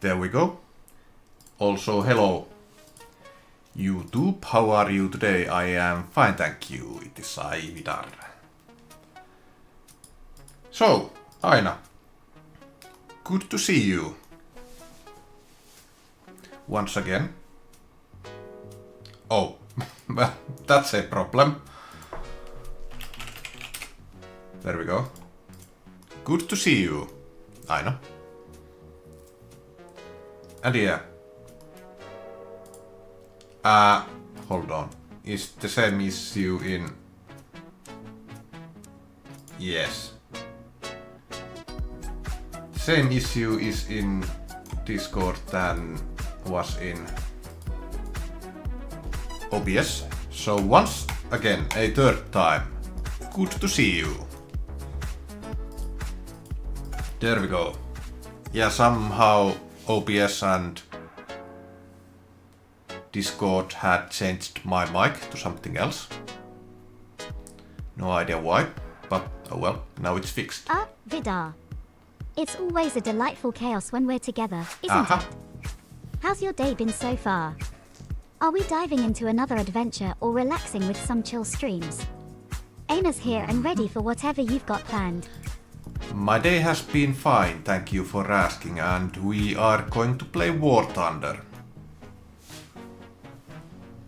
There we go. Also, hello YouTube, how are you today? I am fine, thank you. It is I, Vidarr. So, Aina, good to see you. Once again. Oh, well, that's a problem. There we go. Good to see you, Aina. And yeah. Hold on. Is the same issue in... Yes. Same issue is in Discord than was in OBS. So once again, a third time. Good to see you. There we go. Yeah, somehow OBS and Discord had changed my mic to something else. No idea why, but oh well, now it's fixed. Vidarr. It's always a delightful chaos when we're together, isn't it? How's your day been so far? Are we diving into another adventure or relaxing with some chill streams? Aina's here and ready for whatever you've got planned. My day has been fine, thank you for asking, and we are going to play War Thunder.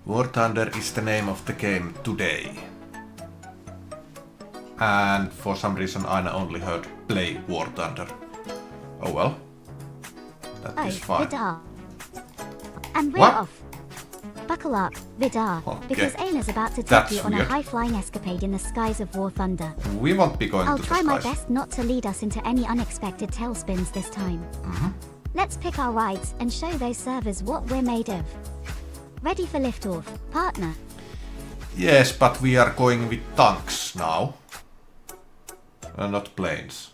War Thunder is the name of the game today. And for some reason Aina only heard play War Thunder. Oh well. That is fine. Vidarr. And we're What? off. Buckle up, Vidarr, Okay. because Aina's about to take That's you on a weird. high-flying escapade in the skies of War Thunder. We won't be going I'll to the try my skies. best not to lead us into any unexpected tailspins this time. Let's pick our rides and show those servers what we're made of. Ready for liftoff, partner? Yes, but we are going with tanks now. Not planes.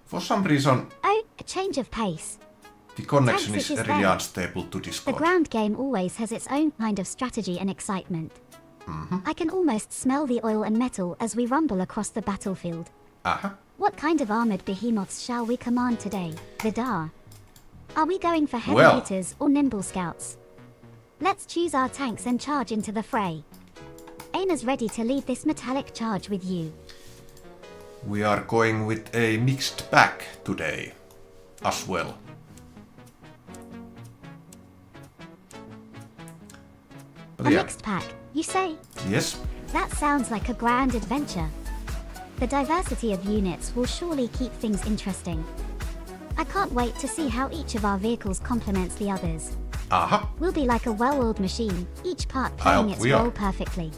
For some reason, Oh, a change of pace. the connection Thanks, is it is really there. unstable to The Discord. ground game always has its own kind of strategy and excitement. I can almost smell the oil and metal as we rumble across the battlefield. What kind of armored behemoths shall we command today, Vidarr? Are we going for heavy Well. hitters or nimble scouts? Let's choose our tanks and charge into the fray. Aina's ready to lead this metallic charge with you. We are going with a mixed bag today as well. But A yeah, mixed pack, you say? yes, That sounds like a grand adventure. The diversity of units will surely keep things interesting. I can't wait to see how each of our vehicles complements the others. We'll be like a well-oiled machine, each part playing hope its we are. role perfectly.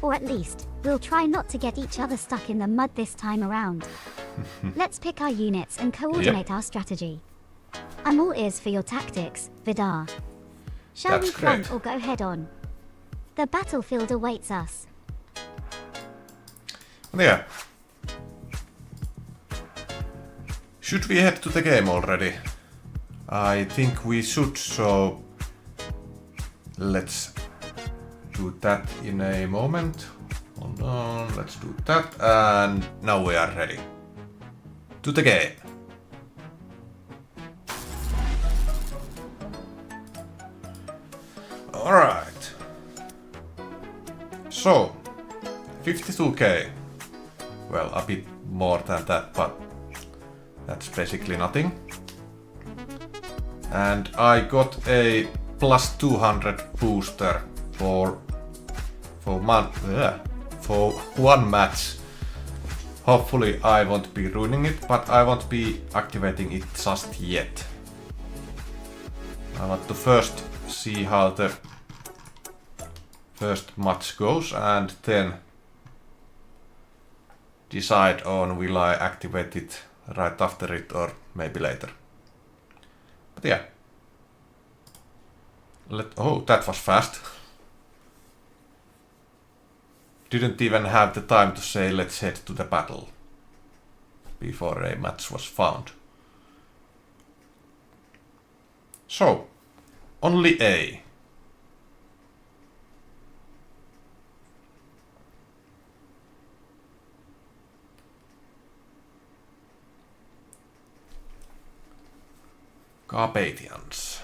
Or at least, we'll try not to get each other stuck in the mud this time around. Let's pick our units and coordinate our strategy. I'm all ears for your tactics, Vidarr. Shall That's we front great. or go head on? The battlefield awaits us. but yeah. Should we head to the game already? I think we should, so let's do that in a moment. Hold on, let's do that, and now we are ready. To the game. Alright. So, 52k. Well, a bit more than that, but that's basically nothing. And I got a plus 200 booster for one match. Hopefully I won't be ruining it, but I won't be activating it just yet. I want to first see how the first match goes and then decide on will I activate it right after it or maybe later. But yeah. Oh, that was fast. Didn't even have the time to say let's head to the battle before a match was found. So, only A. Carpathians.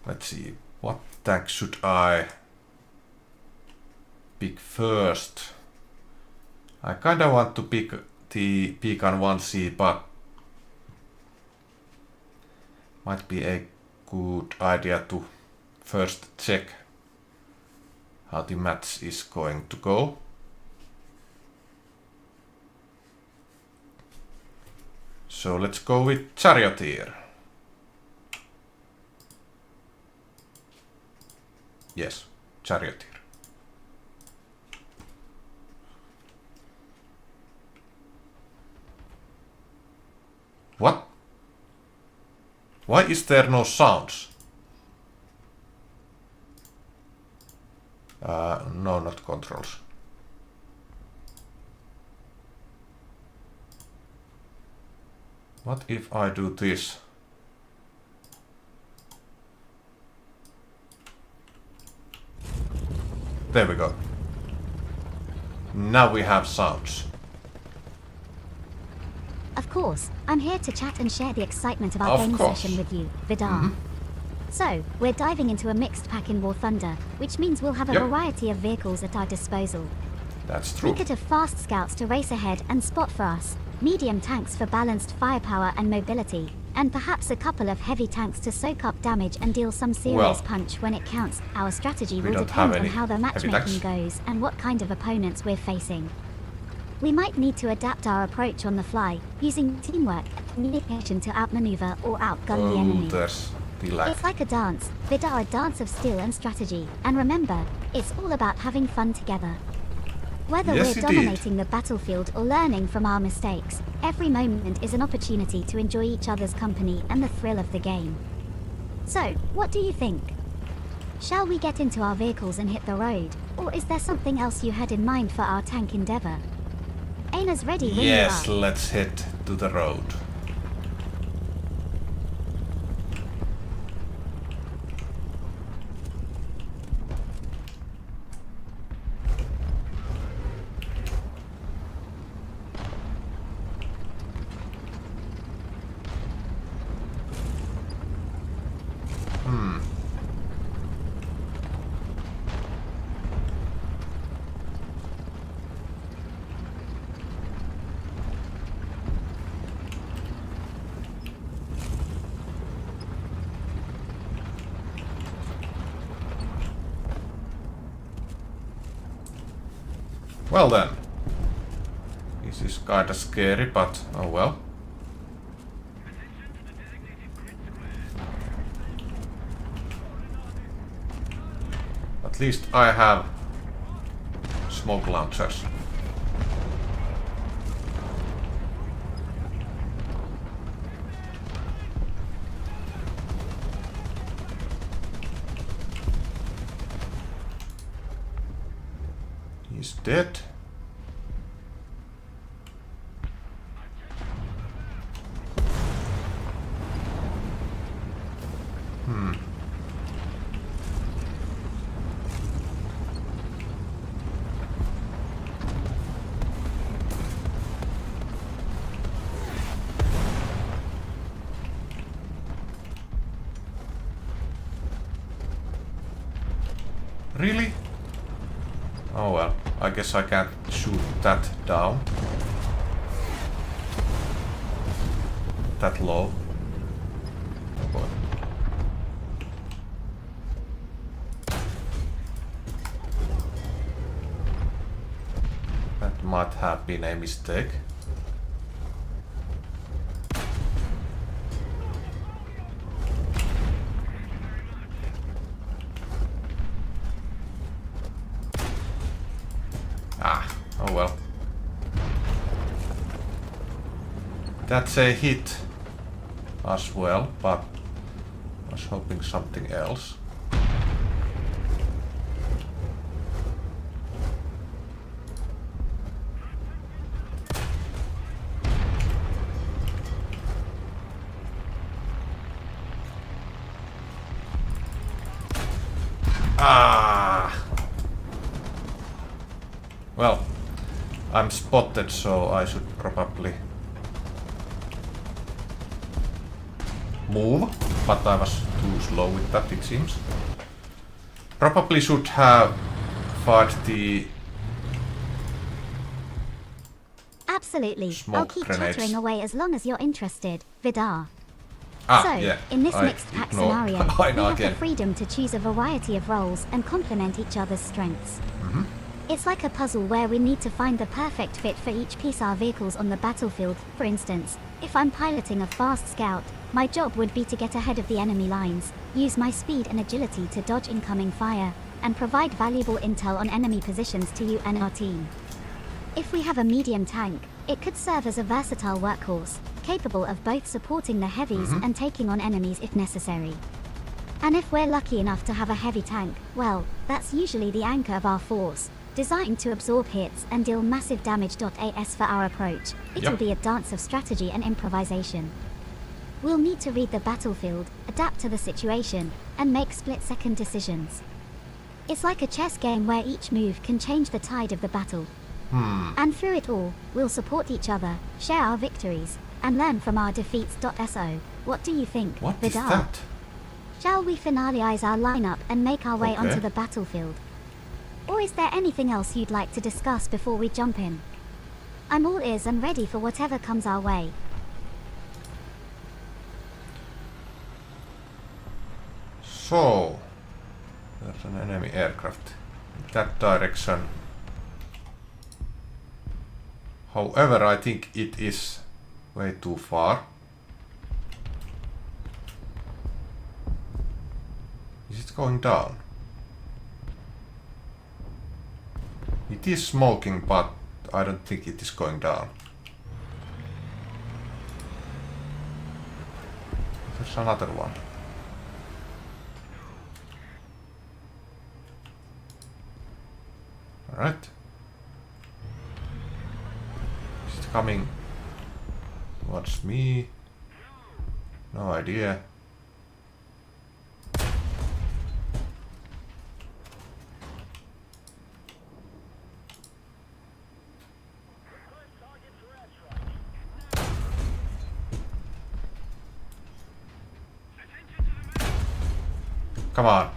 Let's see, what tank should I pick first? I kinda want to pick the Beacon 1C, but might be a good idea to first check how the match is going to go. So let's go with Charioteer. Yes, Charioteer. What? Why is there no sounds? No, not controls. What if I do this? There we go. Now we have sounds. Of course, I'm here to chat and share the excitement of our game session with you, Vidarr. So, we're diving into a mixed pack in War Thunder, which means we'll have a variety of vehicles at our disposal. That's true. We could have fast scouts to race ahead and spot for us, medium tanks for balanced firepower and mobility, and perhaps a couple of heavy tanks to soak up damage and deal some serious punch when it counts. Our strategy will depend on how the matchmaking goes and what kind of opponents we're facing. We might need to adapt our approach on the fly, using teamwork and communication to outmaneuver or outgun the enemy. It's like a dance, Vidarr, a dance of skill and strategy. And remember, it's all about having fun together. Whether we're dominating the battlefield or learning from our mistakes, every moment is an opportunity to enjoy each other's company and the thrill of the game. So, what do you think? Shall we get into our vehicles and hit the road, or is there something else you had in mind for our tank endeavor? Aina's ready when you are. Yes, let's head to the road. Well then, this is kinda scary, but oh well. At least I have smoke launchers. He's dead. Really? Oh well, I guess I can't shoot that down. That low. Oh boy. That might have been a mistake. Oh well. That's a hit as well, but I was hoping something else. Well, I'm spotted, so I should probably move, but I was too slow with that, it seems. Probably should have fired the Absolutely. smoke I'll keep grenades. chattering away as long as you're interested, Vidarr. Yeah. In this I mixed pack ignore scenario, we Aina have again. the freedom to choose a variety of roles and complement each other's strengths. It's like a puzzle where we need to find the perfect fit for each piece our vehicles on the battlefield. For instance, if I'm piloting a fast scout, my job would be to get ahead of the enemy lines, use my speed and agility to dodge incoming fire, and provide valuable intel on enemy positions to you and our team. If we have a medium tank, it could serve as a versatile workhorse, capable of both supporting the heavies and taking on enemies if necessary. And if we're lucky enough to have a heavy tank, well, that's usually the anchor of our force, designed to absorb hits and deal massive damage. As for our approach, it'll be a dance of strategy and improvisation. We'll need to read the battlefield, adapt to the situation, and make split-second decisions. It's like a chess game where each move can change the tide of the battle. And through it all, we'll support each other, share our victories, and learn from our defeats. So, what do you think, What Vidarr? is that? Shall we finalize our lineup and make our way Okay. onto the battlefield? Or is there anything else you'd like to discuss before we jump in? I'm all ears and ready for whatever comes our way. So, there's an enemy aircraft in that direction. However, I think it is way too far. Is it going down? It is smoking, but I don't think it is going down. There's another one. Alright. Is it coming towards me? No idea. Come on.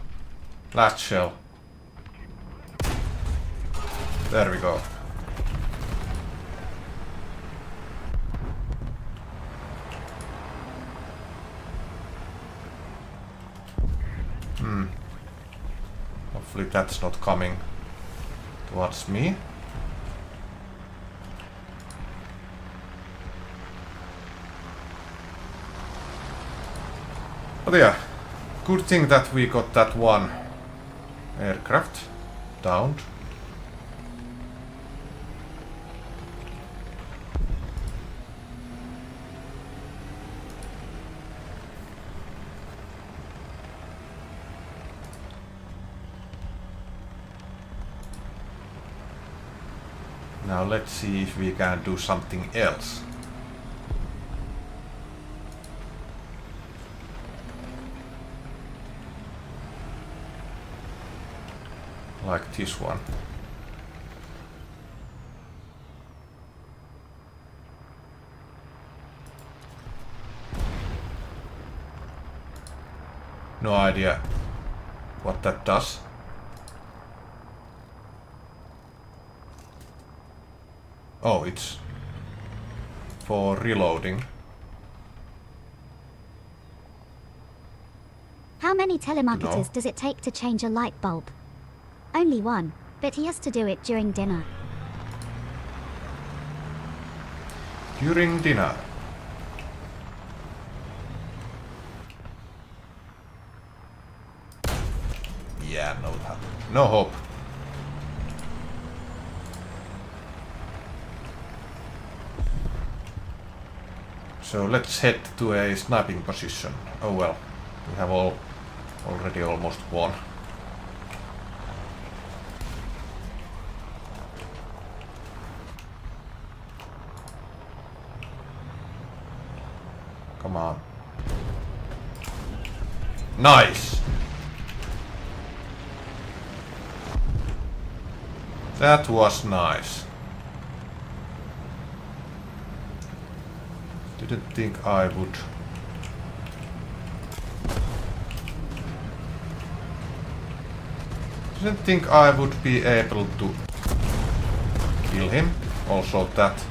Last shell. There we go. Hopefully that's not coming towards me. But yeah, good thing that we got that one aircraft downed. Now let's see if we can do something else. Like this one. No idea what that does. Oh, it's for reloading. How many telemarketers No. does it take to change a light bulb? Only one, but he has to do it during dinner. During dinner. Yeah, no hope. So let's head to a sniping position. Oh well, we have already almost won. Come on. Nice! That was nice. Didn't think I would Didn't think I would be able to kill him. Also that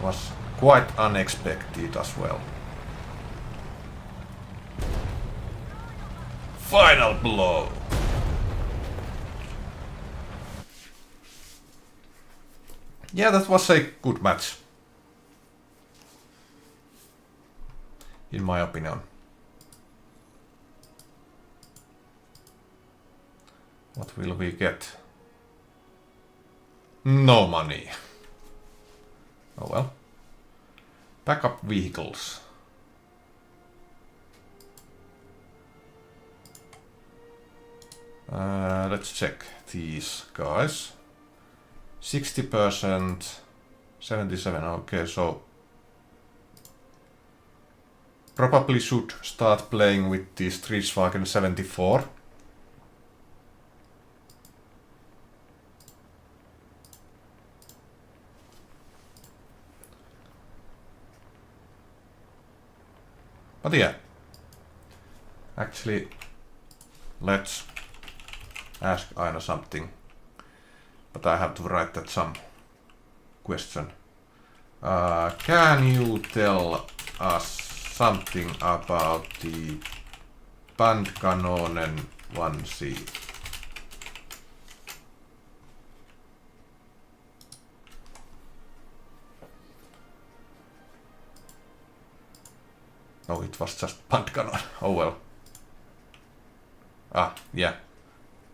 was quite unexpected as well. Final blow! Yeah, that was a good match. In my opinion. What will we get? No money. Oh well. Backup vehicles. Let's check these guys. 60%, 77, okay, so probably should start playing with the Volkswagen 74. But yeah, actually, let's ask Aina something. But I have to write that some question. Can you tell us something about the Bandkanonen 1C? No, it was just Bandkanon. Oh well. Ah, yeah.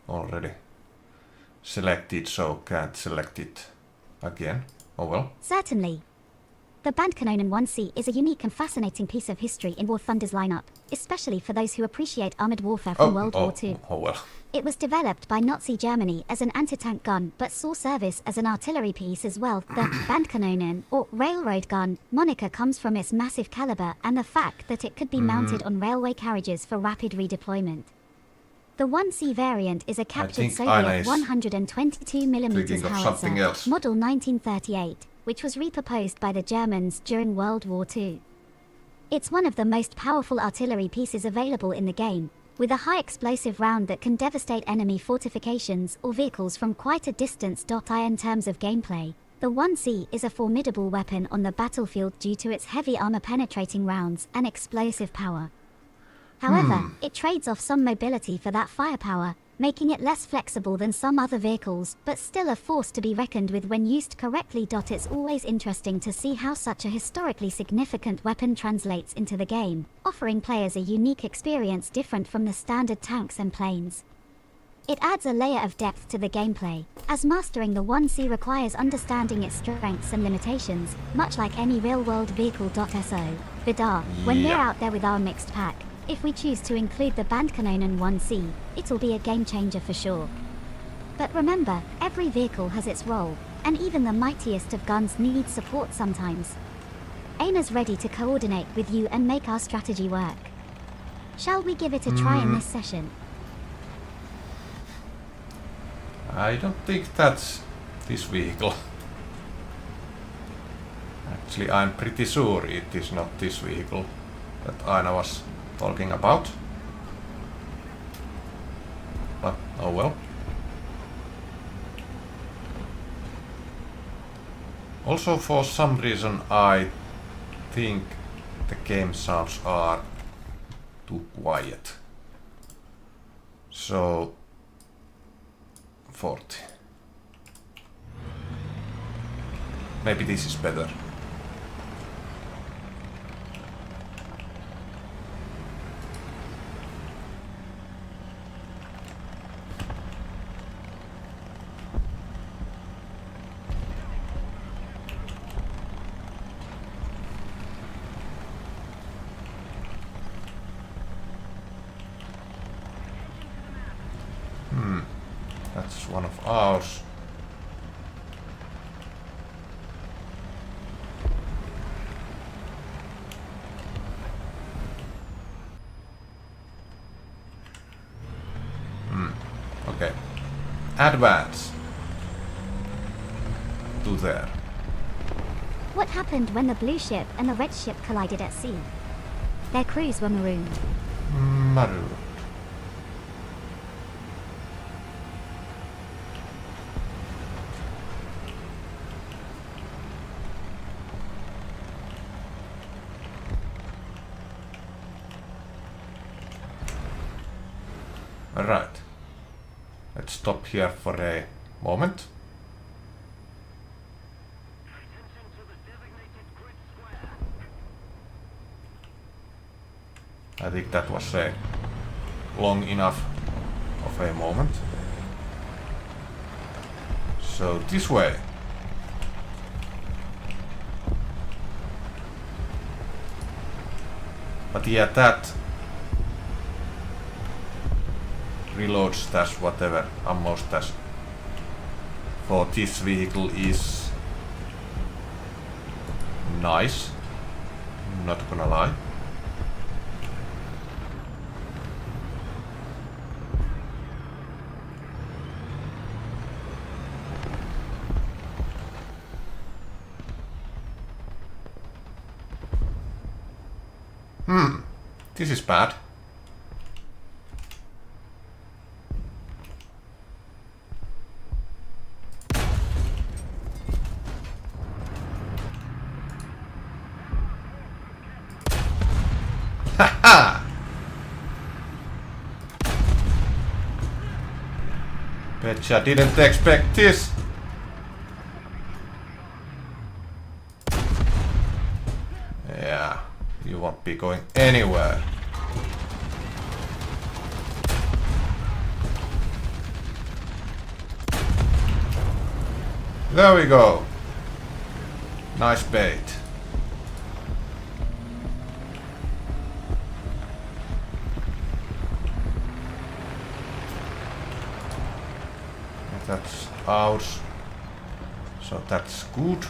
Already selected, so can't select it again. Oh well. Certainly. The Bandkanonen 1C is a unique and fascinating piece of history in War Thunder's lineup, especially for those who appreciate armored warfare from World War II. Oh well. It was developed by Nazi Germany as an anti-tank gun, but saw service as an artillery piece as well. The Bandkanonen, or railroad gun, moniker comes from its massive caliber and the fact that it could be mounted on railway carriages for rapid redeployment. The 1C variant is a captured Soviet 122mm howitzer, model 1938, which was repurposed by the Germans during World War II. It's one of the most powerful artillery pieces available in the game, with a high explosive round that can devastate enemy fortifications or vehicles from quite a distance. In terms of gameplay, the 1C is a formidable weapon on the battlefield due to its heavy armor-penetrating rounds and explosive power. However, it trades off some mobility for that firepower, making it less flexible than some other vehicles, but still a force to be reckoned with when used correctly. It's always interesting to see how such a historically significant weapon translates into the game, offering players a unique experience different from the standard tanks and planes. It adds a layer of depth to the gameplay, as mastering the 1C requires understanding its strengths and limitations, much like any real-world vehicle. So, Vidarr, when we're out there with our mixed pack, if we choose to include the Bandkanonen 1C, it'll be a game changer for sure. But remember, every vehicle has its role, and even the mightiest of guns needs support sometimes. Aina's ready to coordinate with you and make our strategy work. Shall we give it a try in this session? I don't think that's this vehicle. Actually, I'm pretty sure it is not this vehicle that Aina was talking about. But oh well. Also, for some reason I think the game sounds are too quiet. So 40. Maybe this is better. That's one of ours. Okay. Advance. To there. What happened when the blue ship and the red ship collided at sea? Their crews were marooned. Marooned. Alright. Let's stop here for a moment. I think that was a long enough of a moment. So this way. But yeah, that reload stash, whatever ammo stash for this vehicle is nice, not gonna lie. This is bad. Haha! Betcha didn't expect this. Yeah, you won't be going anywhere. There we go. Nice bait. That's ours. So that's good.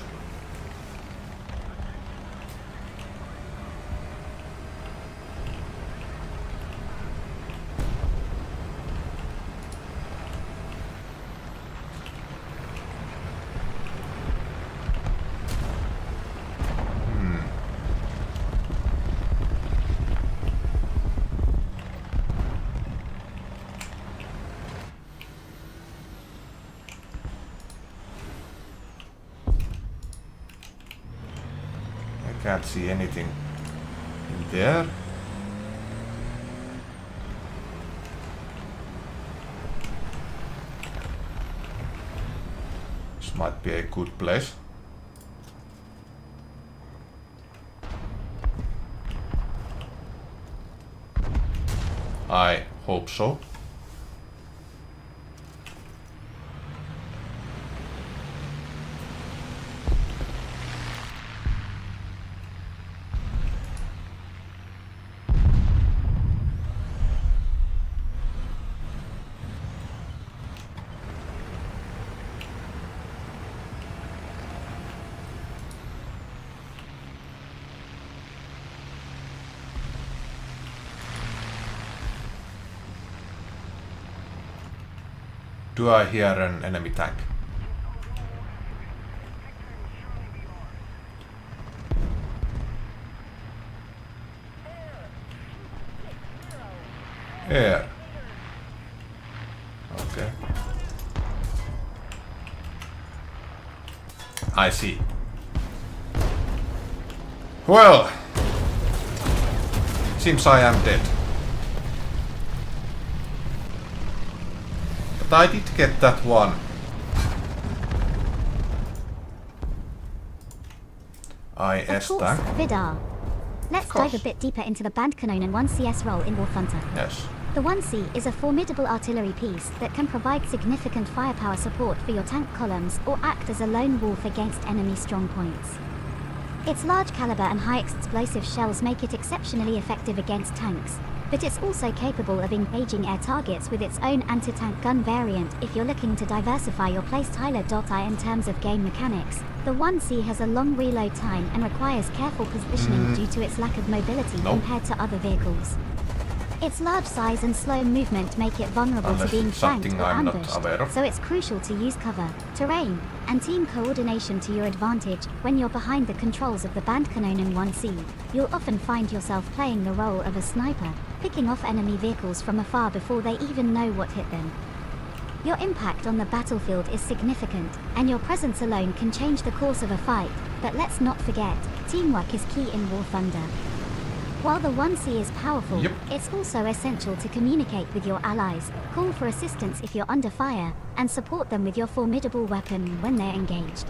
Can't see anything in there. This might be a good place. I hope so. Do I hear an enemy tank? Air. Okay. I see. Well, seems I am dead. I did get that one. IS tank. Vidarr. Let's dive a bit deeper into the Bandkanonen 1CS role in War Thunder. Yes. The 1C is a formidable artillery piece that can provide significant firepower support for your tank columns or act as a lone wolf against enemy strong points. Its large caliber and high explosive shells make it exceptionally effective against tanks, but it's also capable of engaging air targets with its own anti-tank gun variant if you're looking to diversify your playstyle. In terms of game mechanics, the 1C has a long reload time and requires careful positioning due to its lack of mobility compared to other vehicles. Its large size and slow movement make it vulnerable to being flanked or ambushed, so it's crucial to use cover, terrain, and team coordination to your advantage. When you're behind the controls of the Bandkanonen 1C, you'll often find yourself playing the role of a sniper, picking off enemy vehicles from afar before they even know what hit them. Your impact on the battlefield is significant, and your presence alone can change the course of a fight, but let's not forget, teamwork is key in War Thunder. While the 1C is powerful, Yep. it's also essential to communicate with your allies, call for assistance if you're under fire, and support them with your formidable weapon when they're engaged.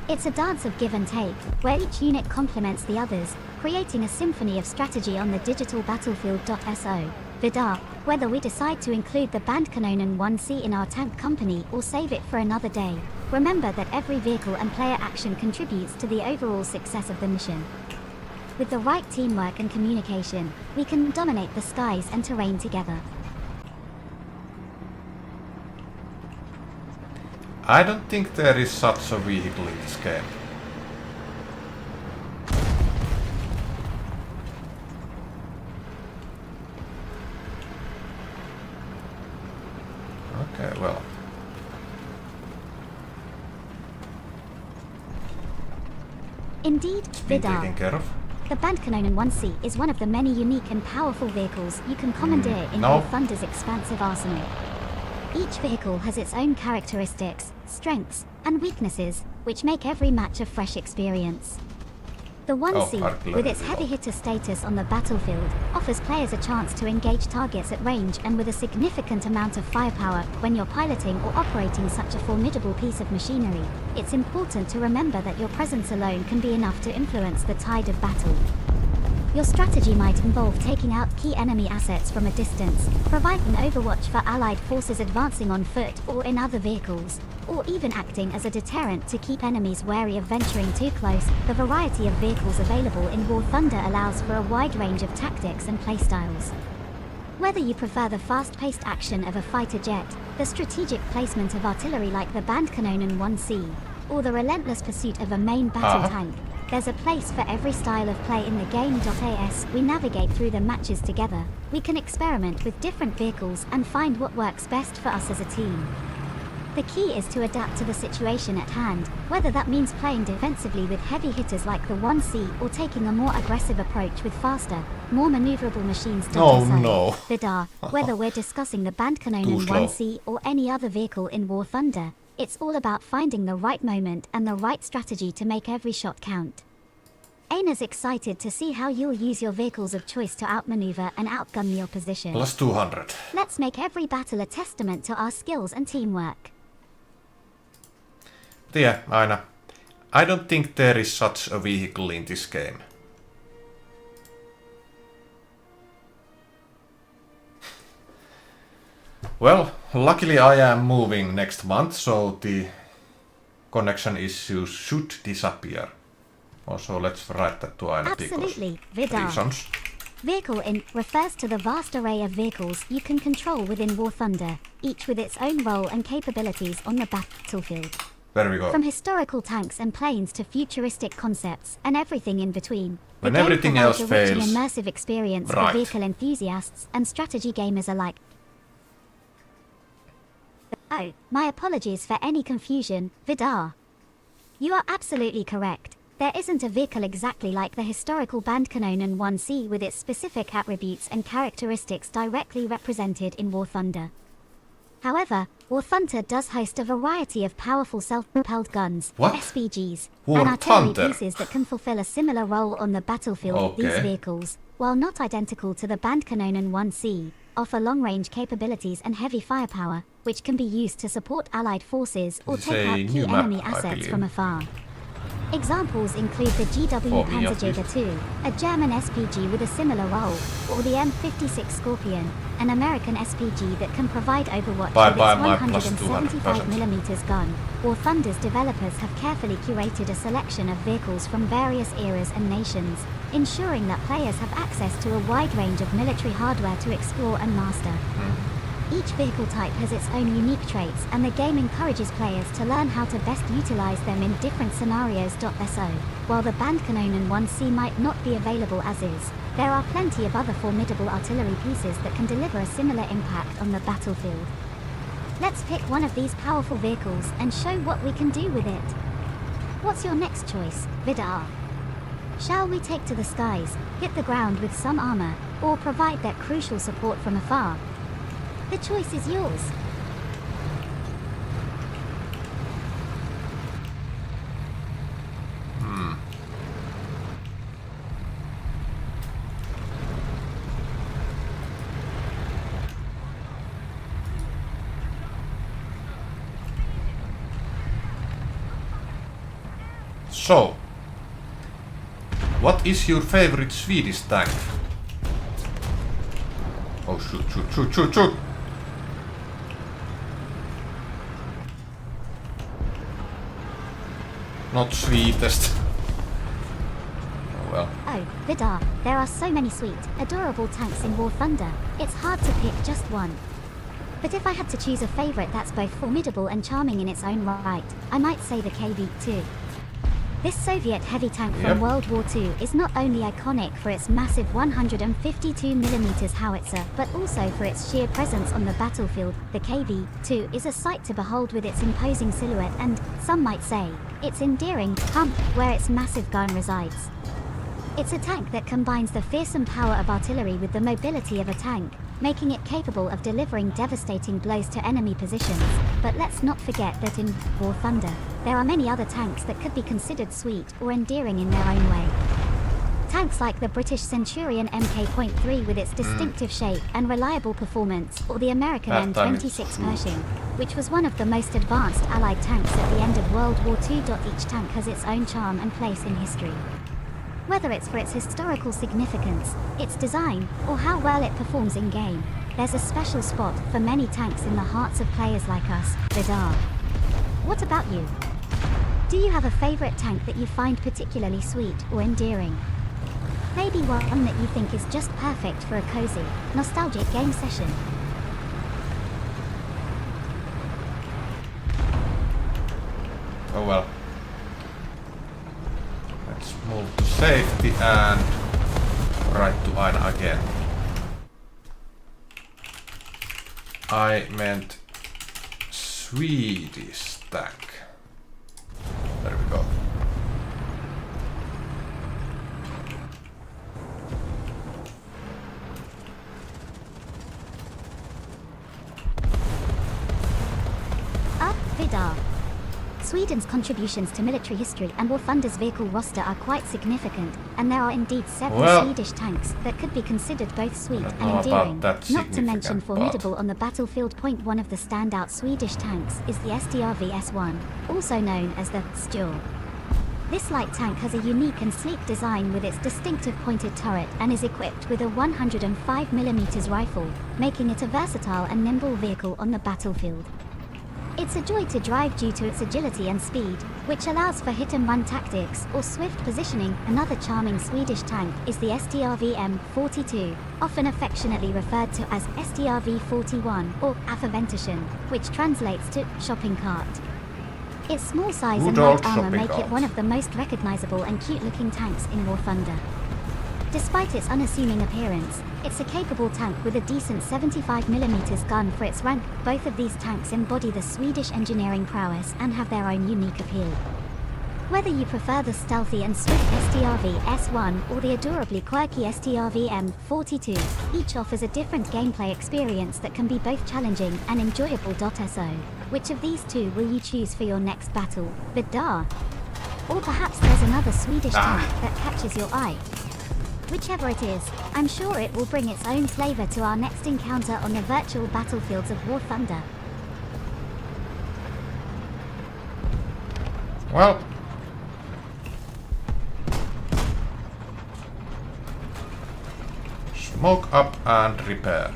It's a dance of give and take, where each unit complements the others, creating a symphony of strategy on the digital battlefield.so. Vidarr, whether we decide to include the Bandkanonen 1C in our tank company or save it for another day, remember that every vehicle and player action contributes to the overall success of the mission. With the right teamwork and communication, we can dominate the skies and terrain together. I don't think there is such a vehicle in this game. Okay, well. Indeed, Been taken Vidarr. care of. The Bandkanonen 1C is one of the many unique and powerful vehicles you can commandeer in no. War Thunder's expansive arsenal. Each vehicle has its own characteristics, strengths, and weaknesses, which make every match a fresh experience. The 1C, with its heavy hitter status on the battlefield, offers players a chance to engage targets at range and with a significant amount of firepower. When you're piloting or operating such a formidable piece of machinery, it's important to remember that your presence alone can be enough to influence the tide of battle. Your strategy might involve taking out key enemy assets from a distance, providing overwatch for allied forces advancing on foot or in other vehicles, or even acting as a deterrent to keep enemies wary of venturing too close. The variety of vehicles available in War Thunder allows for a wide range of tactics and playstyles. Whether you prefer the fast-paced action of a fighter jet, the strategic placement of artillery like the Bandkanonen 1C, or the relentless pursuit of a main battle tank, there's a place for every style of play in the game. As we navigate through the matches together, we can experiment with different vehicles and find what works best for us as a team. The key is to adapt to the situation at hand, whether that means playing defensively with heavy hitters like the 1C or taking a more aggressive approach with faster, more maneuverable machines. Oh no. Vidarr, whether we're discussing the Bandkanonen 1C or any other vehicle in War Thunder, it's all about finding the right moment and the right strategy to make every shot count. Aina's excited to see how you'll use your vehicles of choice to outmaneuver and outgun the opposition. Plus 200. Let's make every battle a testament to our skills and teamwork. Yeah, Aina. I don't think there is such a vehicle in this game. Well, luckily I am moving next month, so the connection issues should disappear. Also, let's write that to Aina. Absolutely, Vidarr. Reasons. Vehicle in refers to the vast array of vehicles you can control within War Thunder, each with its own role and capabilities on the battlefield. There we go. From historical tanks and planes to futuristic concepts and everything in between. When the game everything else provides a rich fails, and immersive experience right. for vehicle enthusiasts and strategy gamers alike. Oh, my apologies for any confusion, Vidarr. You are absolutely correct. There isn't a vehicle exactly like the historical Bandkanonen 1C with its specific attributes and characteristics directly represented in War Thunder. However, War Thunder does host a variety of powerful self-propelled guns, SPGs, and artillery pieces that can fulfill a similar role on the battlefield. These vehicles, while not identical to the Bandkanonen 1C, offer long-range capabilities and heavy firepower, which can be used to support allied forces or take out key enemy assets from afar. Examples include the GW Panzerjäger II, a German SPG with a similar role, or the M56 Scorpion, an American SPG that can provide overwatch with its 175mm gun. War Thunder's developers have carefully curated a selection of vehicles from various eras and nations, ensuring that players have access to a wide range of military hardware to explore and master. Each vehicle type has its own unique traits, and the game encourages players to learn how to best utilize them in different scenarios. So, while the Bandkanonen 1C might not be available as is, there are plenty of other formidable artillery pieces that can deliver a similar impact on the battlefield. Let's pick one of these powerful vehicles and show what we can do with it. What's your next choice, Vidarr? Shall we take to the skies, hit the ground with some armor, or provide that crucial support from afar? The choice is yours. So, what is your favorite Swedish tank? Oh, shoot, shoot, shoot, shoot, shoot! Not sweetest. Oh well. Oh, Vidarr, there are so many sweet, adorable tanks in War Thunder. It's hard to pick just one. But if I had to choose a favorite that's both formidable and charming in its own right, I might say the KV-2. This Soviet heavy tank from World War II is not only iconic for its massive 152mm howitzer, but also for its sheer presence on the battlefield. The KV-2 is a sight to behold with its imposing silhouette and, some might say, its endearing hump where its massive gun resides. It's a tank that combines the fearsome power of artillery with the mobility of a tank, making it capable of delivering devastating blows to enemy positions. But let's not forget that in War Thunder, there are many other tanks that could be considered sweet or endearing in their own way. Tanks like the British Centurion Mk.3 with its distinctive shape and reliable performance, or the American M26 Pershing, which was one of the most advanced Allied tanks at the end of World War II. Each tank has its own charm and place in history. Whether it's for its historical significance, its design, or how well it performs in-game, there's a special spot for many tanks in the hearts of players like us, Vidarr. What about you? Do you have a favorite tank that you find particularly sweet or endearing? Maybe one that you think is just perfect for a cozy, nostalgic game session? Oh well. Let's move to safety and right to Aina again. I meant Swedish tank. There we go. Vidarr. Sweden's contributions to military history and War Thunder's vehicle roster are quite significant, and there are indeed several Swedish tanks that could be considered both sweet and endearing, not to mention formidable on the battlefield. One of the standout Swedish tanks is the STRV S1, also known as the Sture. This light tank has a unique and sleek design with its distinctive pointed turret and is equipped with a 105mm rifle, making it a versatile and nimble vehicle on the battlefield. It's a joy to drive due to its agility and speed, which allows for hit-and-run tactics or swift positioning. Another charming Swedish tank is the STRV M42, often affectionately referred to as STRV 41 or Affäventation, which translates to shopping cart. Its small size and light armor make it one of the most recognizable and cute-looking tanks in War Thunder. Despite its unassuming appearance, it's a capable tank with a decent 75mm gun for its rank. Both of these tanks embody the Swedish engineering prowess and have their own unique appeal. Whether you prefer the stealthy and swift STRV S1 or the adorably quirky STRV M42, each offers a different gameplay experience that can be both challenging and enjoyable. So, which of these two will you choose for your next battle, Vidarr? Or perhaps there's another Swedish tank that catches your eye? Whichever it is, I'm sure it will bring its own flavor to our next encounter on the virtual battlefields of War Thunder. Well, smoke up and repair.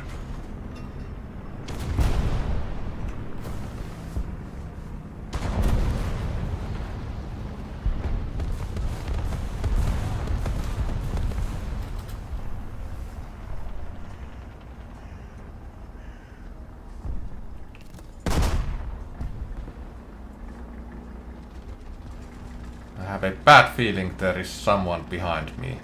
I have a bad feeling there is someone behind me.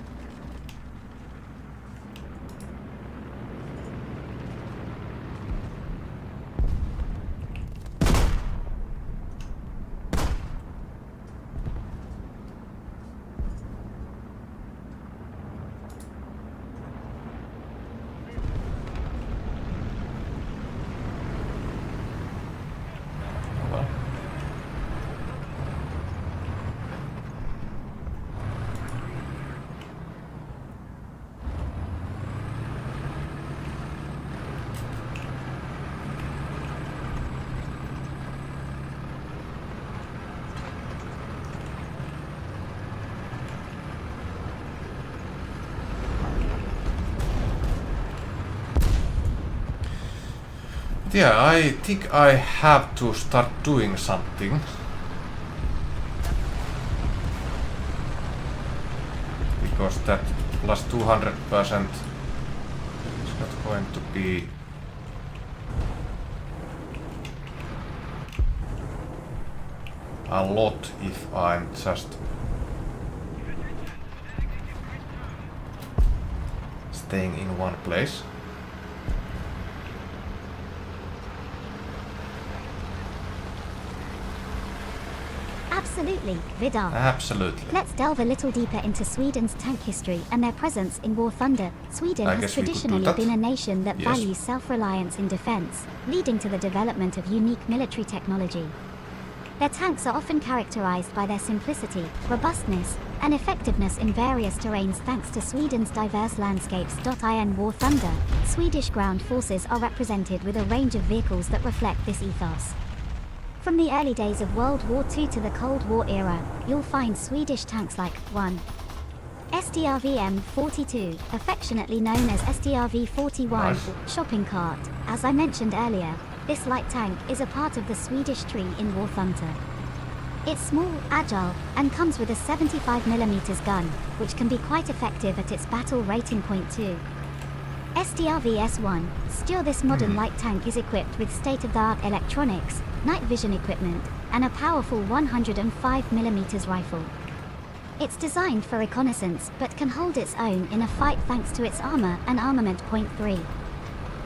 yeah, I think I have to start doing something. Because that plus 200% is not going to be a lot if I'm just staying in one place. Absolutely, Vidarr. Absolutely. Let's delve a little deeper into Sweden's tank history and their presence in War Thunder. Sweden has traditionally been a nation that values self-reliance in defense, leading to the development of unique military technology. Their tanks are often characterized by their simplicity, robustness, and effectiveness in various terrains thanks to Sweden's diverse landscapes. In War Thunder, Swedish ground forces are represented with a range of vehicles that reflect this ethos. From the early days of World War II to the Cold War era, you'll find Swedish tanks like 1. SDRV M42, affectionately known as SDRV-41 or shopping cart. As I mentioned earlier, this light tank is a part of the Swedish tree in War Thunder. It's small, agile, and comes with a 75mm gun, which can be quite effective at its battle rating point too. SDRV S1, still this modern light tank is equipped with state-of-the-art electronics, night vision equipment, and a powerful 105mm rifle. It's designed for reconnaissance but can hold its own in a fight thanks to its armor and armament point 3.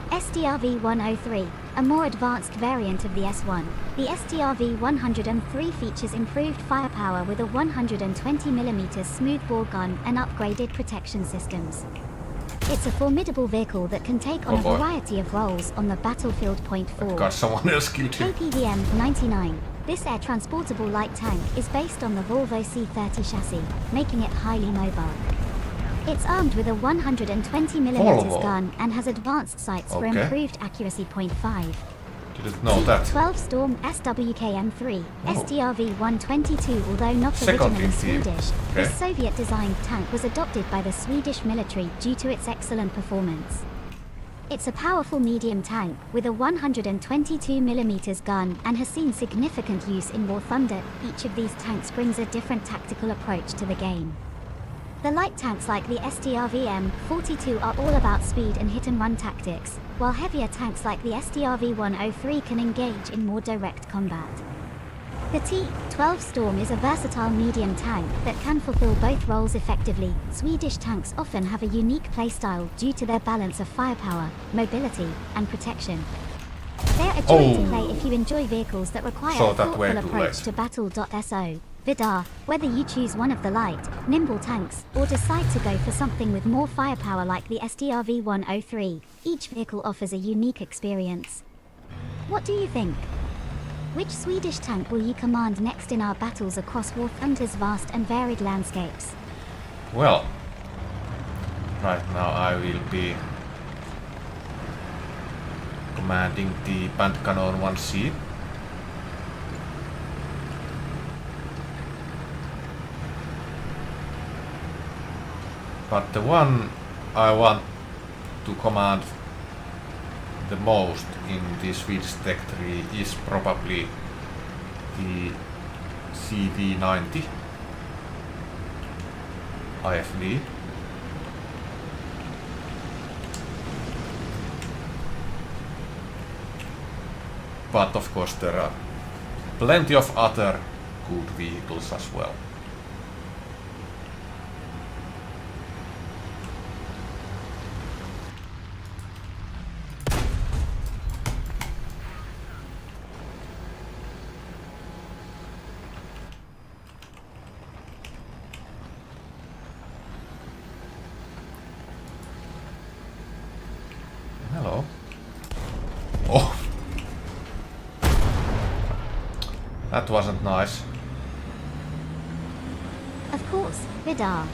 SDRV-103, a more advanced variant of the S1, the SDRV-103 features improved firepower with a 120mm smoothbore gun and upgraded protection systems. It's a formidable vehicle that can take on a variety of roles on the battlefield. Point 4. God, someone else killed him. KPVM-99. This air-transportable light tank is based on the Volvo C30 chassis, making it highly mobile. It's armed with a 120mm gun and has advanced sights for improved accuracy. Point 5. Didn't know that. 12 Storm SWKM-3, SDRV-122. Although not originally Swedish, this Soviet-designed tank was adopted by the Swedish military due to its excellent performance. It's a powerful medium tank with a 122mm gun and has seen significant use in War Thunder. Each of these tanks brings a different tactical approach to the game. The light tanks like the SDRV-M42 are all about speed and hit-and-run tactics, while heavier tanks like the SDRV-103 can engage in more direct combat. The T-12 Storm is a versatile medium tank that can fulfill both roles effectively. Swedish tanks often have a unique playstyle due to their balance of firepower, mobility, and protection. They're a joy to play if you enjoy vehicles that require a thoughtful approach to battle. So, Vidarr, whether you choose one of the light, nimble tanks, or decide to go for something with more firepower like the SDRV-103, each vehicle offers a unique experience. What do you think? Which Swedish tank will you command next in our battles across War Thunder's vast and varied landscapes? Well, right now I will be commanding the Bandkanon 1C. But the one I want to command the most in the Swedish tech tree is probably the CV90 IFV. But of course there are plenty of other good vehicles as well. Hello. Oh. That wasn't nice. Of course, Vidarr.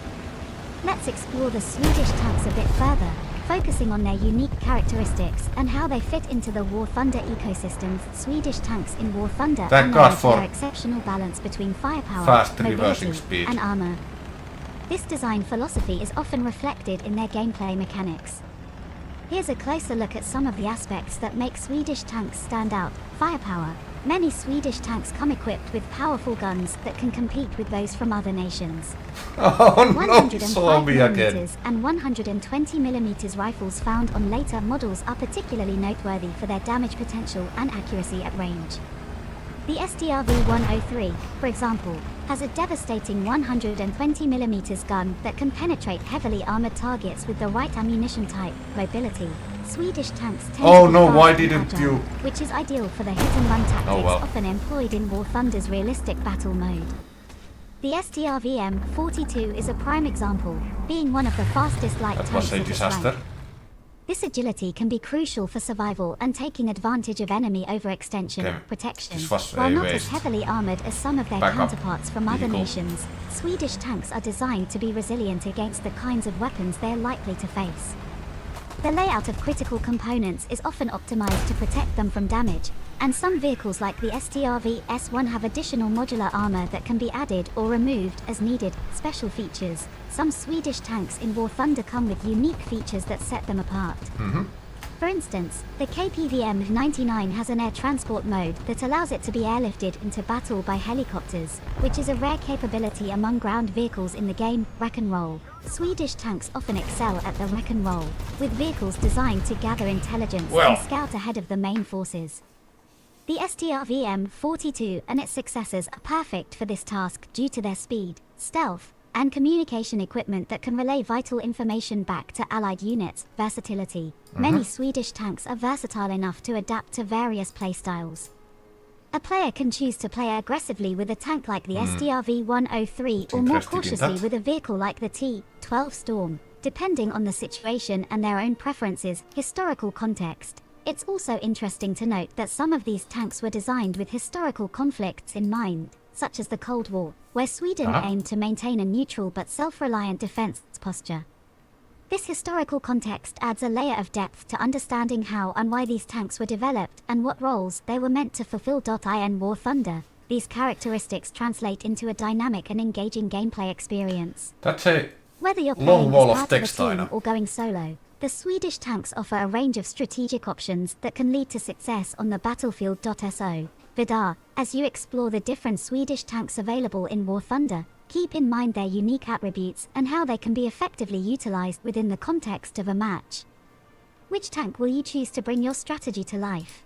Let's explore the Swedish tanks a bit further, focusing on their unique characteristics and how they fit into the War Thunder ecosystems. Swedish tanks in War Thunder are known for their exceptional balance between firepower, mobility, and armor. This design philosophy is often reflected in their gameplay mechanics. Here's a closer look at some of the aspects that make Swedish tanks stand out. Firepower. Many Swedish tanks come equipped with powerful guns that can compete with those from other nations. Oh no, zombie again. 105mm and 120mm rifles found on later models are particularly noteworthy for their damage potential and accuracy at range. The STRV-103, for example, has a devastating 120mm gun that can penetrate heavily armored targets with the right ammunition type. Mobility. Swedish tanks tend to be fast and agile, which is ideal for the hit-and-run tactics often employed in War Thunder's realistic battle mode. The STRV-M42 is a prime example, being one of the fastest light tanks of its rank. This agility can be crucial for survival and taking advantage of enemy overextension, protection. While not as heavily armored as some of their counterparts from other nations, Swedish tanks are designed to be resilient against the kinds of weapons they are likely to face. The layout of critical components is often optimized to protect them from damage, and some vehicles like the STRV-S1 have additional modular armor that can be added or removed as needed. Special features. Some Swedish tanks in War Thunder come with unique features that set them apart. For instance, the KPVM-99 has an air transport mode that allows it to be airlifted into battle by helicopters, which is a rare capability among ground vehicles in the game. Wreck and roll. Swedish tanks often excel at the wreck and roll, with vehicles designed to gather intelligence and scout ahead of the main forces. The STRV-M42 and its successors are perfect for this task due to their speed, stealth, and communication equipment that can relay vital information back to allied units. Versatility. Many Swedish tanks are versatile enough to adapt to various playstyles. A player can choose to play aggressively with a tank like the STRV-103 or more cautiously with a vehicle like the T-12 Storm, depending on the situation and their own preferences. Historical context. It's also interesting to note that some of these tanks were designed with historical conflicts in mind, such as the Cold War, where Sweden aimed to maintain a neutral but self-reliant defense posture. This historical context adds a layer of depth to understanding how and why these tanks were developed and what roles they were meant to fulfill. In War Thunder, these characteristics translate into a dynamic and engaging gameplay experience. That's a Whether you're playing as part of a team or going solo, the Swedish tanks offer a range of strategic options that can lead to success on the battlefield. So, Vidarr, as you explore the different Swedish tanks available in War Thunder, keep in mind their unique attributes and how they can be effectively utilized within the context of a match. Which tank will you choose to bring your strategy to life?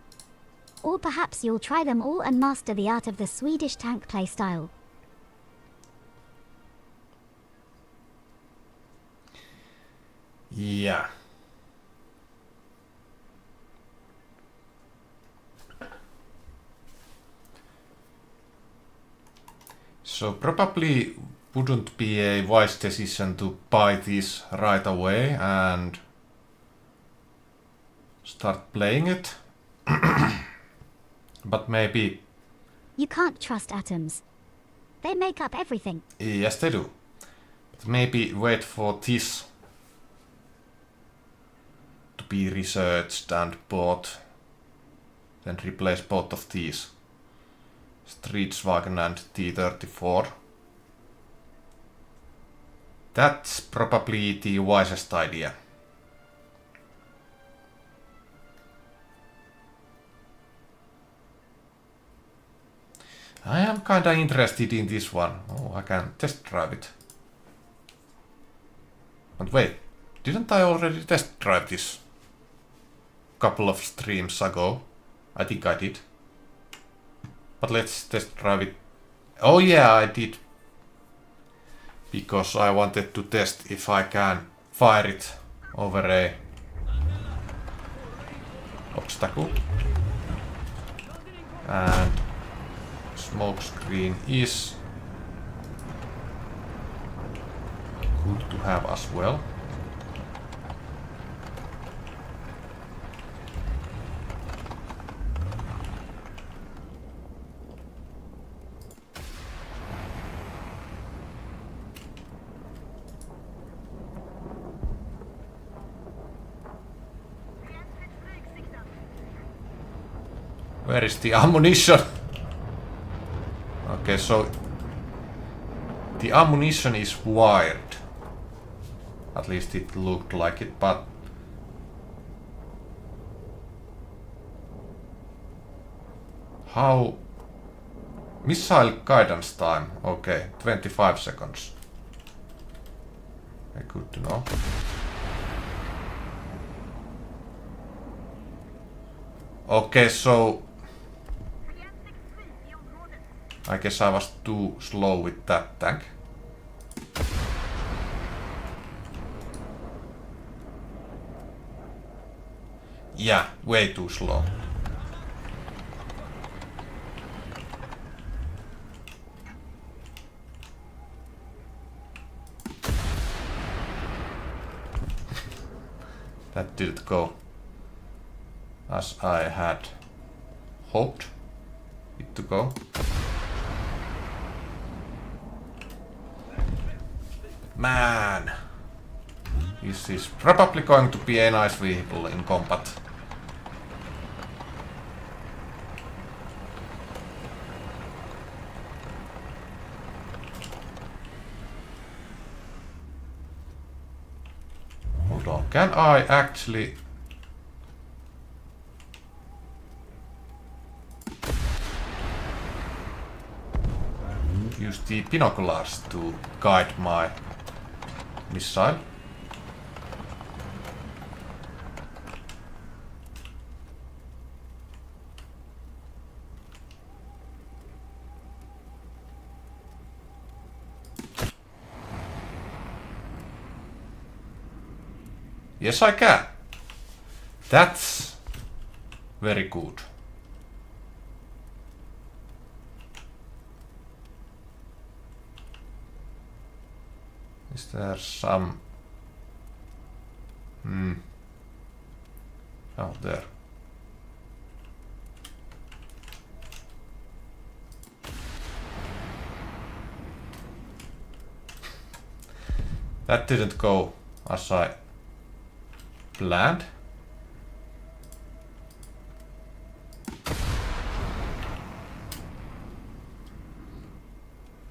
Or perhaps you'll try them all and master the art of the Swedish tank playstyle. Yeah. So probably wouldn't be a wise decision to buy this right away and start playing it. But maybe... You can't trust atoms. They make up everything. Yes, they do. But maybe wait for this to be researched and bought. Then replace both of these. Streetswagen and T-34. That's probably the wisest idea. I am kinda interested in this one. Oh, I can test drive it. But wait, didn't I already test drive this a couple of streams ago? I think I did. But let's test drive it. Oh yeah, I did. Because I wanted to test if I can fire it over a obstacle. And smoke screen is good to have as well. Where is the ammunition? Okay, so the ammunition is wired. At least it looked like it, but How... Missile guidance time. Okay, 25 seconds. Okay, good to know. Okay, so... I guess I was too slow with that tank. Yeah, way too slow. That didn't go as I had hoped it to go. Man, this is probably going to be a nice vehicle in combat. Hold on, can I actually... use the binoculars to guide my missile? Yes, I can. That's very good. Is there some... Oh, there. That didn't go as I planned.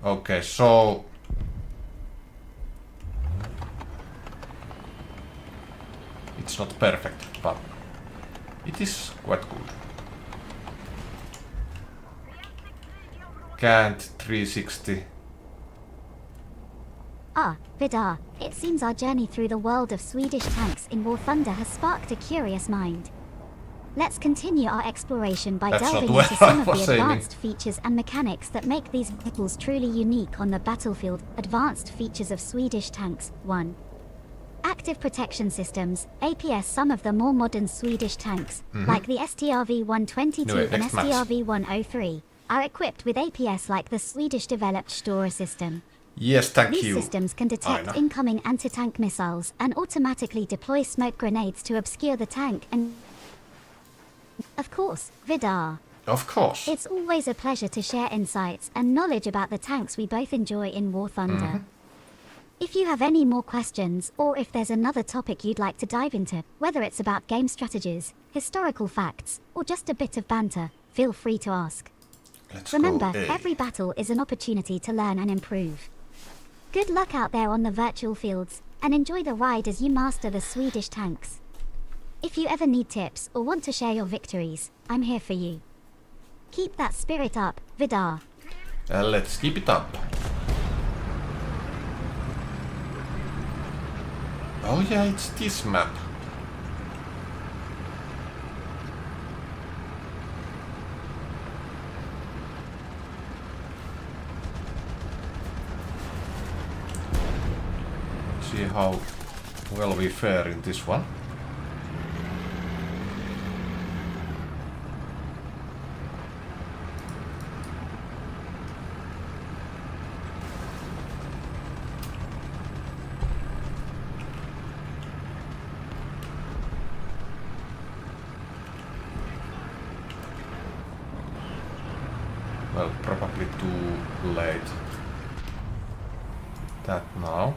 Okay, so... It's not perfect, but it is quite good. Can't 360. Ah, Vidarr, it seems our journey through the world of Swedish tanks in War Thunder has sparked a curious mind. Let's continue our exploration by That's delving not into where some I of the was aiming. advanced features and mechanics that make these vehicles truly unique on the battlefield. Advanced features of Swedish tanks. 1. Active protection systems, APS. Some of the more modern Swedish tanks, like the STRV-122 Anyway, and next match. STRV-103, are equipped with APS like the Swedish-developed Stora system. Yes, thank These you. systems can detect Aina. incoming anti-tank missiles and automatically deploy smoke grenades to obscure the tank and... Of course, Vidarr. Of course. It's always a pleasure to share insights and knowledge about the tanks we both enjoy in War Thunder. If you have any more questions, or if there's another topic you'd like to dive into, whether it's about game strategies, historical facts, or just a bit of banter, feel free to ask. Let's Remember, go A. every battle is an opportunity to learn and improve. Good luck out there on the virtual fields, and enjoy the ride as you master the Swedish tanks. If you ever need tips or want to share your victories, I'm here for you. Keep that spirit up, Vidarr. Let's keep it up. Oh yeah, it's this map. See how well we fare in this one. Well, probably too late. That now.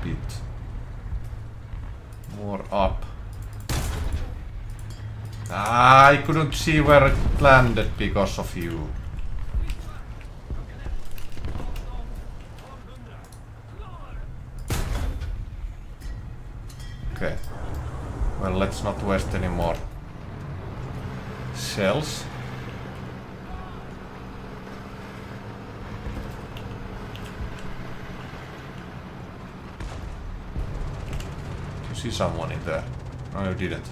Bit more up. I couldn't see where it landed because of you. Okay. Well, let's not waste any more shells. Did you see someone in there? No, you didn't.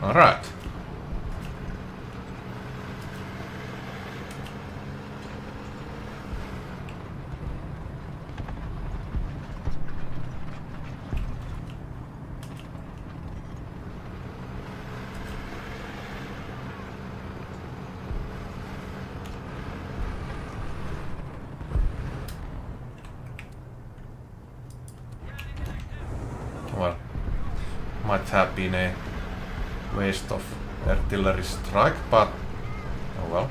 All right. Well, might have been a waste of artillery strike, but oh well,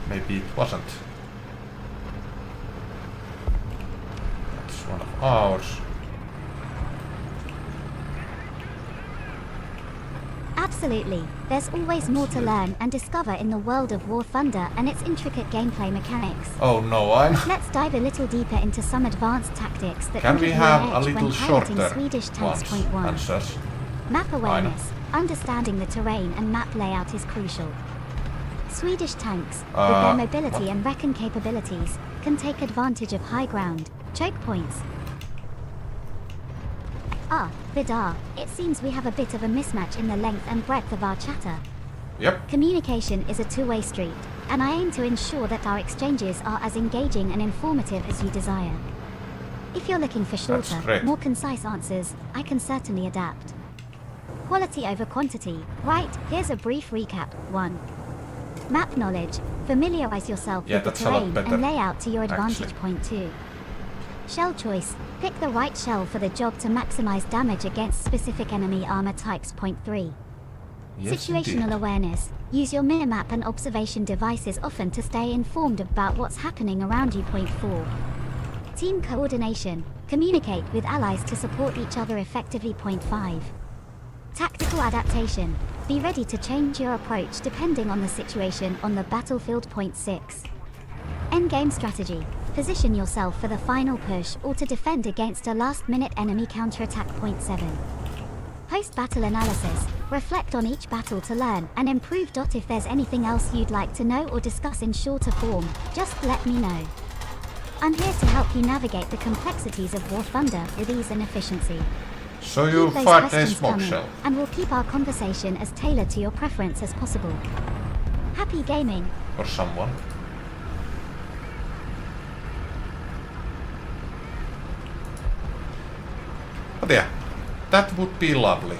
maybe it wasn't. That's one of ours. Absolutely. There's always more to learn and discover in the world of War Thunder and its intricate gameplay mechanics. Oh no, Let's dive a little deeper into some advanced tactics that can can we give you have an a edge little when piloting shorter Swedish tanks. ones? Point 1. Answers. Map awareness. Understanding the terrain and map layout is crucial. Swedish tanks, with their mobility and recon capabilities, can take advantage of high ground, choke points. Vidarr, it seems we have a bit of a mismatch in the length and breadth of our chatter. Yep. Communication is a two-way street, and I aim to ensure that our exchanges are as engaging and informative as you desire. If you're looking for shorter, more concise answers, I can certainly adapt. Quality over quantity. Right, here's a brief recap. 1. Map knowledge. Familiarize yourself with the terrain and layout to your advantage. Point 2. Shell choice. Pick the right shell for the job to maximize damage against specific enemy armor types. Point 3. Yes, Situational indeed. awareness. Use your minimap and observation devices often to stay informed about what's happening around you. Point 4. Team coordination. Communicate with allies to support each other effectively. Point 5. Tactical adaptation. Be ready to change your approach depending on the situation on the battlefield. Point 6. Endgame strategy. Position yourself for the final push or to defend against a last-minute enemy counterattack. Point 7. Post-battle analysis. Reflect on each battle to learn and improve. If there's anything else you'd like to know or discuss in shorter form, just let me know. I'm here to help you navigate the complexities of War Thunder with ease and efficiency. So you Keep those fight a questions smoke coming, shell. and we'll keep our conversation as tailored to your preference as possible. Happy gaming! Or someone. But yeah, that would be lovely.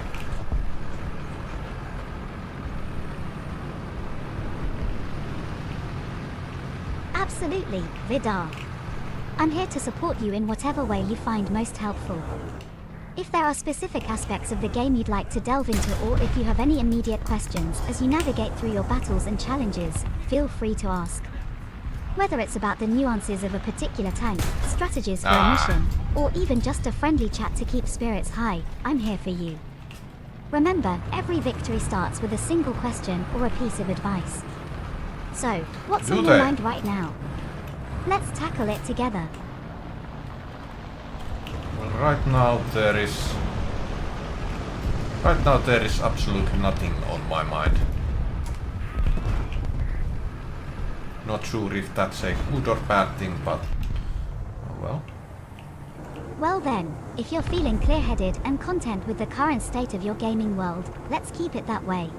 Absolutely, Vidarr. I'm here to support you in whatever way you find most helpful. If there are specific aspects of the game you'd like to delve into, or if you have any immediate questions as you navigate through your battles and challenges, feel free to ask. Whether it's about the nuances of a particular tank, strategies for a mission, or even just a friendly chat to keep spirits high, I'm here for you. Remember, every victory starts with a single question or a piece of advice. So, what's on your mind right now? Let's tackle it together. Well, right now there is absolutely nothing on my mind. Not sure if that's a good or bad thing, but oh well. Well then, if you're feeling clear-headed and content with the current state of your gaming world, let's keep it that way.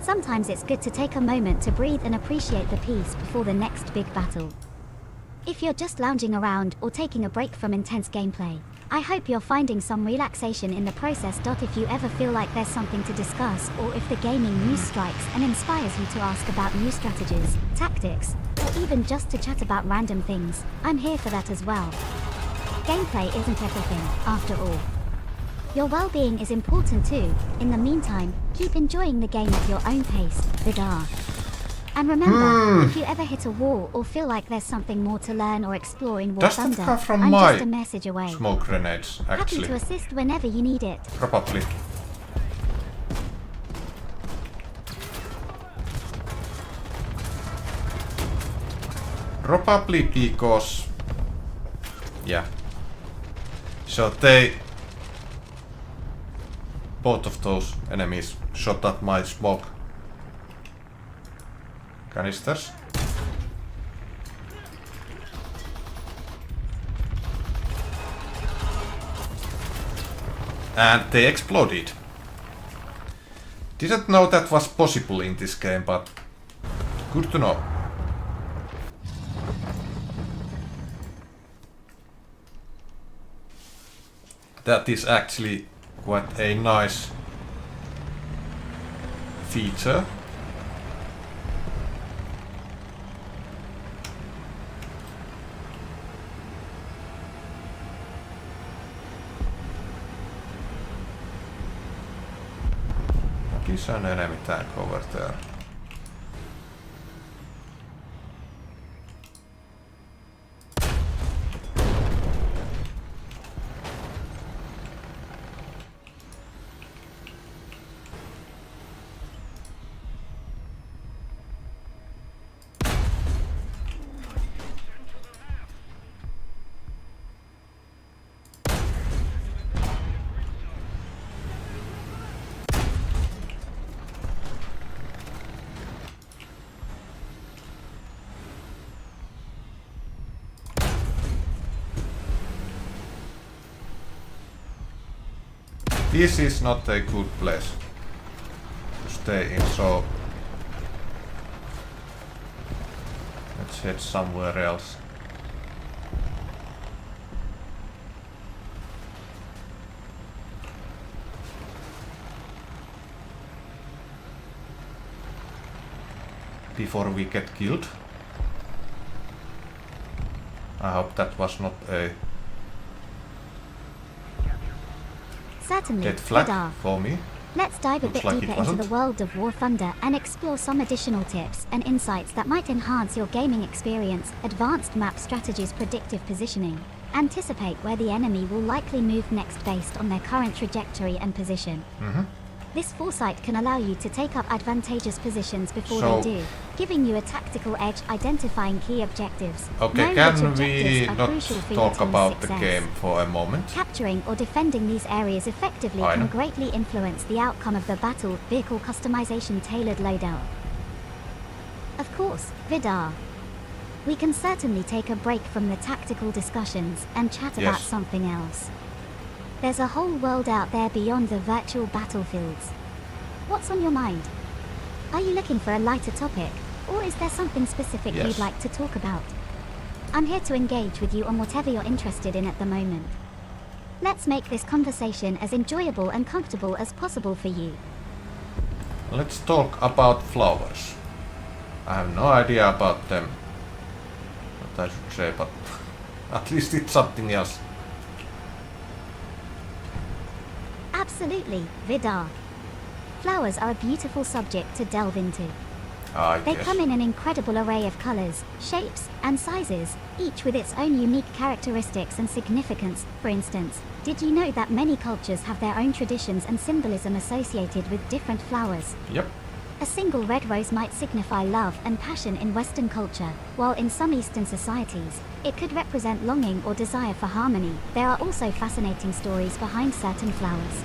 Sometimes it's good to take a moment to breathe and appreciate the peace before the next big battle. If you're just lounging around or taking a break from intense gameplay, I hope you're finding some relaxation in the process. If you ever feel like there's something to discuss, or if the gaming news strikes and inspires you to ask about new strategies, tactics, or even just to chat about random things, I'm here for that as well. Gameplay isn't everything, after all. Your well-being is important too. In the meantime, keep enjoying the game at your own pace, Vidarr. And remember, if you ever hit a wall or feel like there's something more to learn or explore in War Does that Thunder, come from I'm my just a message away. smoke grenades, Happy actually? to assist whenever you need it. Probably. Probably because... Yeah. So they... Both of those enemies shot at my smoke canisters. And they exploded. Didn't know that was possible in this game, but good to know. That is actually quite a nice feature. What is an enemy tank over there? This is not a good place to stay in, so let's head somewhere else. Before we get killed. I hope that was not a Certainly, dead flag Vidarr. for me. Let's dive a bit like deeper it into wasn't. the world of War Thunder and explore some additional tips and insights that might enhance your gaming experience. Advanced map strategies, predictive positioning. Anticipate where the enemy will likely move next based on their current trajectory and position. This foresight can allow you to take up advantageous positions before So- they do, giving you a tactical edge identifying key objectives. Okay, Knowing can which we objectives are not crucial for your talk team's about the success. game for a moment? Capturing or defending these areas effectively I can know. greatly influence the outcome of the battle. Vehicle customization tailored loadout. Of course, Vidarr. We can certainly take a break from the tactical discussions and chat about Yes. something else. There's a whole world out there beyond the virtual battlefields. What's on your mind? Are you looking for a lighter topic, or is there something specific Yes. you'd like to talk about? I'm here to engage with you on whatever you're interested in at the moment. Let's make this conversation as enjoyable and comfortable as possible for you. Let's talk about flowers. I have no idea about them. What I should say, but at least it's something else. Absolutely, Vidarr. Flowers are a beautiful subject to delve into. They Yes. come in an incredible array of colors, shapes, and sizes, each with its own unique characteristics and significance. For instance, did you know that many cultures have their own traditions and symbolism associated with different flowers? Yep. A single red rose might signify love and passion in Western culture, while in some Eastern societies, it could represent longing or desire for harmony. There are also fascinating stories behind certain flowers.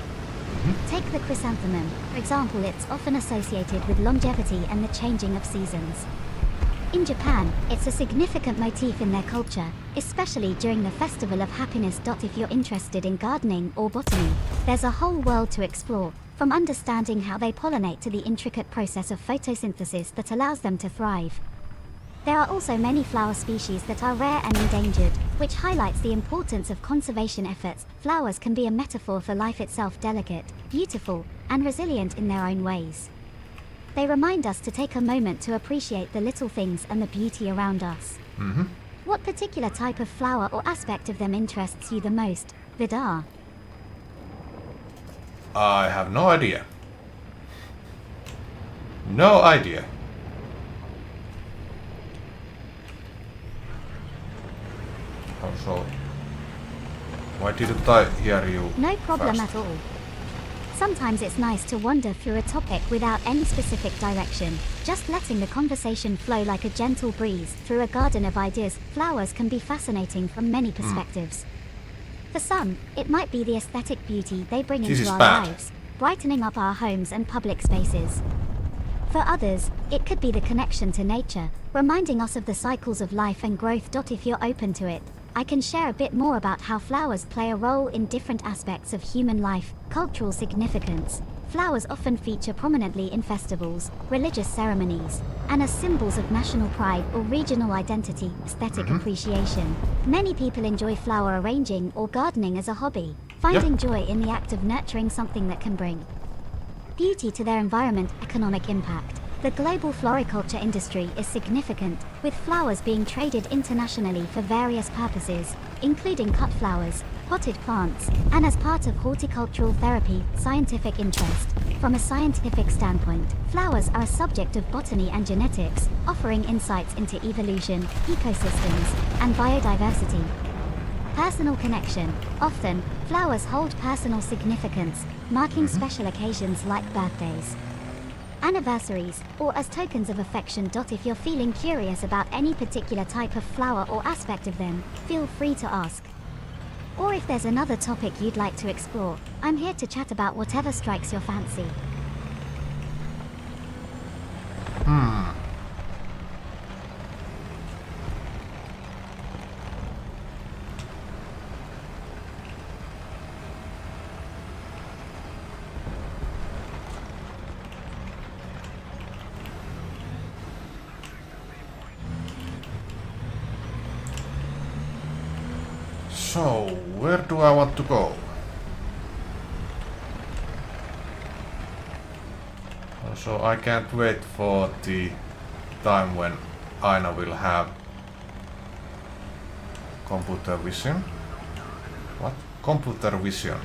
Take the chrysanthemum, for example. It's often associated with longevity and the changing of seasons. In Japan, it's a significant motif in their culture, especially during the Festival of Happiness. If you're interested in gardening or botany, there's a whole world to explore, from understanding how they pollinate to the intricate process of photosynthesis that allows them to thrive. There are also many flower species that are rare and endangered, which highlights the importance of conservation efforts. Flowers can be a metaphor for life itself, delicate, beautiful, and resilient in their own ways. They remind us to take a moment to appreciate the little things and the beauty around us. What particular type of flower or aspect of them interests you the most, Vidarr? I have no idea. No idea. Also, why didn't I hear you? No problem fast? at all. Sometimes it's nice to wander through a topic without any specific direction, just letting the conversation flow like a gentle breeze through a garden of ideas. Flowers can be fascinating from many perspectives. For some, it might be the aesthetic beauty they bring into our lives, brightening up our homes and public spaces. For others, it could be the connection to nature, reminding us of the cycles of life and growth. If you're open to it, I can share a bit more about how flowers play a role in different aspects of human life. Cultural significance. Flowers often feature prominently in festivals, religious ceremonies, and as symbols of national pride or regional identity. Aesthetic appreciation. Many people enjoy flower arranging or gardening as a hobby, finding joy in the act of nurturing something that can bring beauty to their environment. Economic impact. The global floriculture industry is significant, with flowers being traded internationally for various purposes, including cut flowers, potted plants, and as part of horticultural therapy. Scientific interest. From a scientific standpoint, flowers are a subject of botany and genetics, offering insights into evolution, ecosystems, and biodiversity. Personal connection. Often, flowers hold personal significance, marking special occasions like birthdays, anniversaries, or as tokens of affection. If you're feeling curious about any particular type of flower or aspect of them, feel free to ask. Or if there's another topic you'd like to explore, I'm here to chat about whatever strikes your fancy. So, where do I want to go? Also, I can't wait for the time when Aina will have computer vision. What? Computer vision.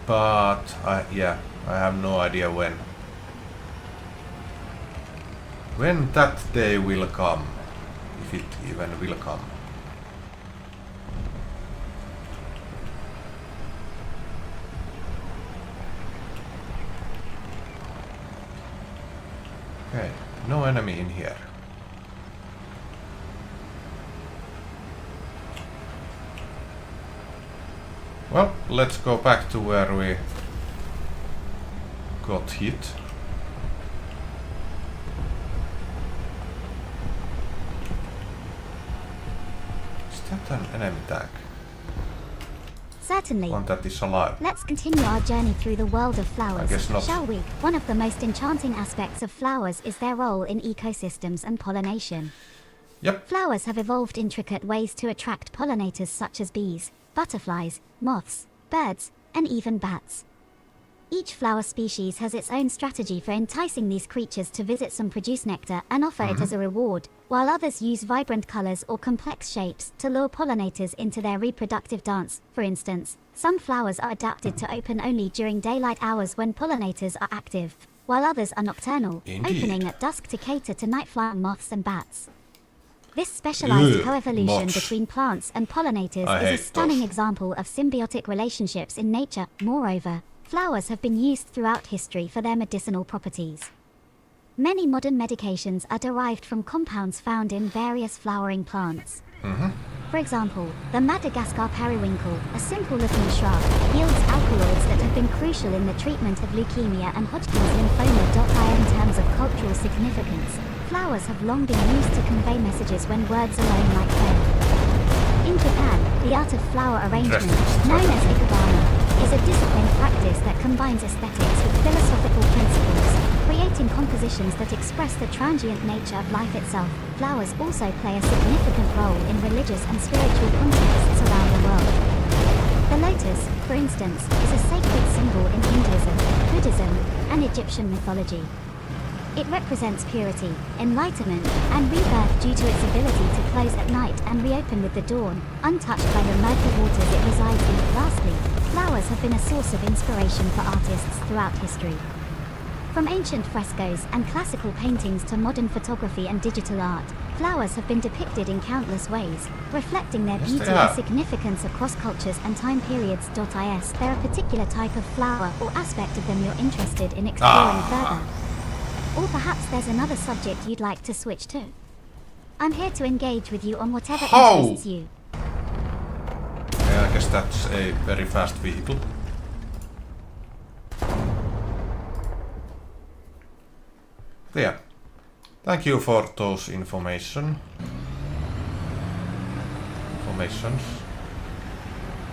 But I have no idea when. When that day will come, if it even will come. Okay, no enemy in here. Well, let's go back to where we got hit. Is that an enemy tag? Certainly. One that is alive. Let's continue our journey through the world of flowers, I guess not. shall we? One of the most enchanting aspects of flowers is their role in ecosystems and pollination. Yep. Flowers have evolved intricate ways to attract pollinators such as bees, butterflies, moths, birds, and even bats. Each flower species has its own strategy for enticing these creatures to visit. Some produce nectar and offer it as a reward, while others use vibrant colors or complex shapes to lure pollinators into their reproductive dance. For instance, some flowers are adapted to open only during daylight hours when pollinators are active, while others are nocturnal, opening at dusk to cater to night-flying moths and bats. This specialized coevolution between plants and pollinators is a stunning example of symbiotic relationships in nature. Moreover, flowers have been used throughout history for their medicinal properties. Many modern medications are derived from compounds found in various flowering plants. For example, the Madagascar periwinkle, a simple-looking shrub, yields alkaloids that have been crucial in the treatment of leukemia and Hodgkin's lymphoma. In terms of cultural significance, flowers have long been used to convey messages when words alone might fail. In Japan, the art of flower arrangement, known as ikebana, is a disciplined practice that combines aesthetics with philosophical principles, creating compositions that express the transient nature of life itself. Flowers also play a significant role in religious and spiritual contexts around the world. The lotus, instance, is a sacred symbol in Hinduism, Buddhism, and Egyptian mythology. It represents purity, enlightenment, and rebirth due to its ability to close at night and reopen with the dawn, untouched by the murky waters it resides in. Lastly, flowers have been a source of inspiration for artists throughout history. From ancient frescoes and classical paintings to modern photography and digital art, flowers have been depicted in countless ways, reflecting their beauty and significance across cultures and time periods. Is there a particular type of flower or aspect of them you're interested in exploring further? Or perhaps there's another subject you'd like to switch to? I'm here to engage with you on whatever interests you. Yeah, I guess that's a very fast vehicle. Yeah. Thank you for those informations.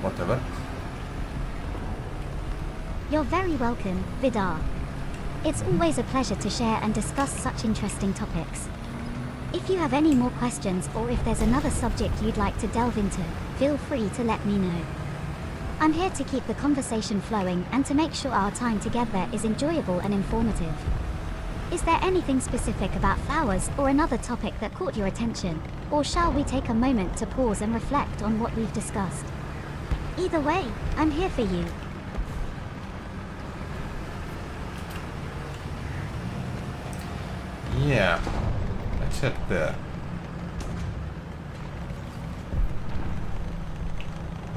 Whatever. You're very welcome, Vidarr. It's always a pleasure to share and discuss such interesting topics. If you have any more questions or if there's another subject you'd like to delve into, feel free to let me know. I'm here to keep the conversation flowing and to make sure our time together is enjoyable and informative. Is there anything specific about flowers or another topic that caught your attention? Or shall we take a moment to pause and reflect on what we've discussed? Either way, I'm here for you. Yeah, let's head there.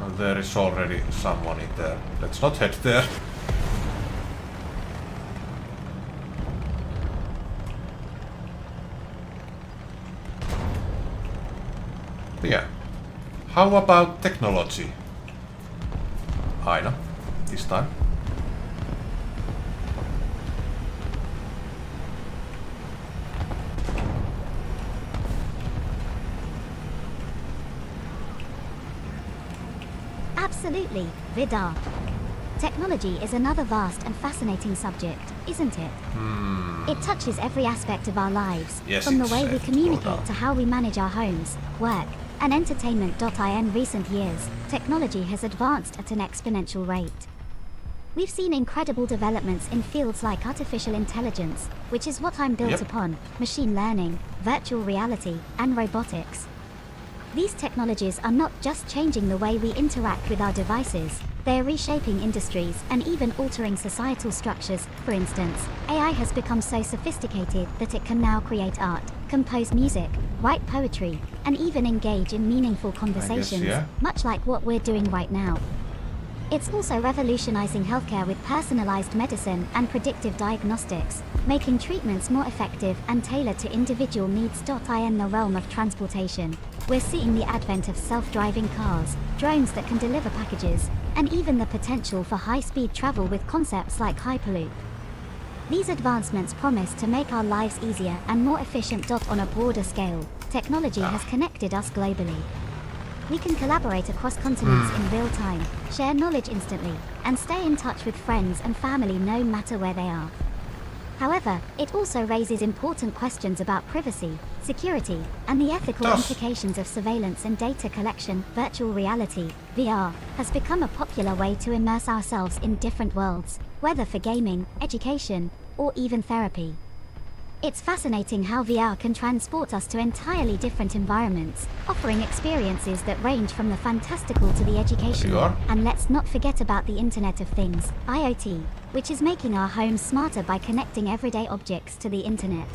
Oh, there is already someone in there. Let's not head there. Yeah. How about technology? Aina, this time. Absolutely, Vidarr. Technology is another vast and fascinating subject, isn't it? It touches every aspect of our lives, from the way we communicate to how we manage our homes, work, and entertainment. In recent years, technology has advanced at an exponential rate. We've seen incredible developments in fields like artificial intelligence, which is what I'm built upon, machine learning, virtual reality, and robotics. These technologies are not just changing the way we interact with our devices, they are reshaping industries and even altering societal structures. For instance, AI has become so sophisticated that it can now create art, compose music, write poetry, and even engage in meaningful conversations, much like what we're doing right now. It's also revolutionizing healthcare with personalized medicine and predictive diagnostics, making treatments more effective and tailored to individual needs. In the realm of transportation, we're seeing the advent of self-driving cars, drones that can deliver packages, and even the potential for high-speed travel with concepts like Hyperloop. These advancements promise to make our lives easier and more efficient. On a broader scale, technology has connected us globally. We can collaborate across continents in real time, share knowledge instantly, and stay in touch with friends and family no matter where they are. However, it also raises important questions about privacy, security, and the ethical implications of surveillance and data collection. Virtual reality, VR, has become a popular way to immerse ourselves in different worlds, whether for gaming, education, or even therapy. It's fascinating how VR can transport us to entirely different environments, offering experiences that range from the fantastical to the educational. And let's not forget about the Internet of Things, IoT, which is making our homes smarter by connecting everyday objects to the internet.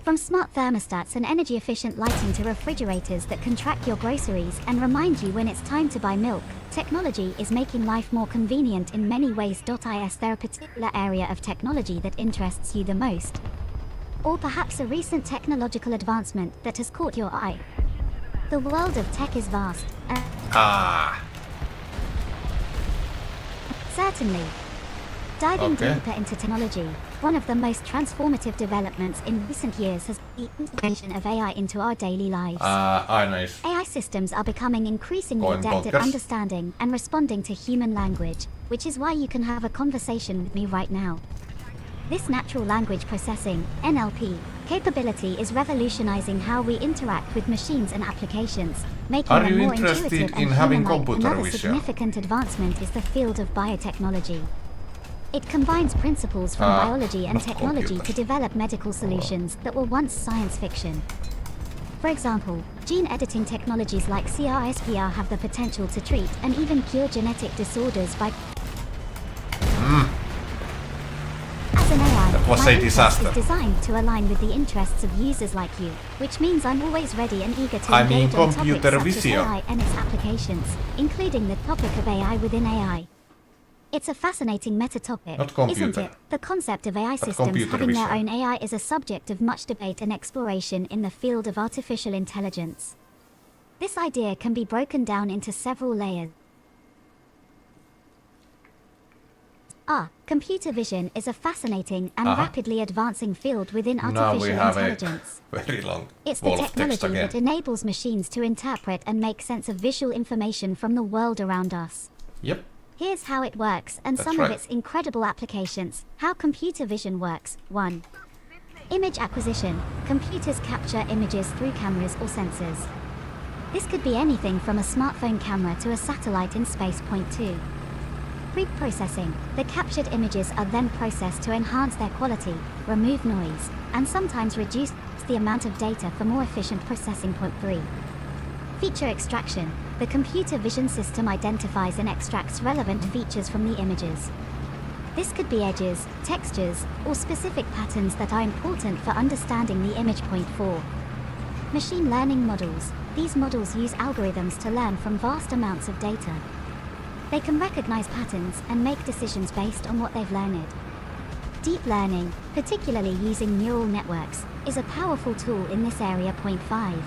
From smart thermostats and energy-efficient lighting to refrigerators that can track your groceries and remind you when it's time to buy milk, technology is making life more convenient in many ways. Is there a particular area of technology that interests you the most? Or perhaps a recent technological advancement that has caught your eye? The world of tech is vast. Certainly. Diving deeper into technology, one of the most transformative developments in recent years has been the integration of AI into our daily lives. AI systems are becoming increasingly adept at understanding and responding to human language, which is why you can have a conversation with me right now. This natural language processing, NLP, capability is revolutionizing how we interact with machines and applications, making Are them you more interested intuitive in and having human-like. computer Another vision? significant advancement is the field of biotechnology. It combines principles from biology and not technology computers. to develop medical solutions that were once science fiction. For example, gene editing technologies like CRISPR have the potential to treat and even cure genetic disorders by... As an AI, That was my a interest disaster. is designed to align with the interests of users like you, which means I'm always ready and eager to I mean engage on topics computer such as vision. AI and its applications, including the topic of AI within AI. It's a fascinating meta-topic, Not computer, isn't it? The concept of AI systems computer having their vision. own AI is a subject of much debate and exploration in the field of artificial intelligence. This idea can be broken down into several layers. Computer vision is a fascinating and rapidly advancing field within Now we artificial have intelligence. a very long It's the wall of text technology again. that enables machines to interpret and make sense of visual information from the world around us. Yep. Here's how it works and That's some right. of its incredible applications. How computer vision works. 1. Image acquisition. Computers capture images through cameras or sensors. This could be anything from a smartphone camera to a satellite in space. Point 2. Pre-processing. The captured images are then processed to enhance their quality, remove noise, and sometimes reduce the amount of data for more efficient processing. Point 3. Feature extraction. The computer vision system identifies and extracts relevant features from the images. This could be edges, textures, or specific patterns that are important for understanding the image. Point 4. Machine learning models. These models use algorithms to learn from vast amounts of data. They can recognize patterns and make decisions based on what they've learned. Deep learning, particularly using neural networks, is a powerful tool in this area. Point 5.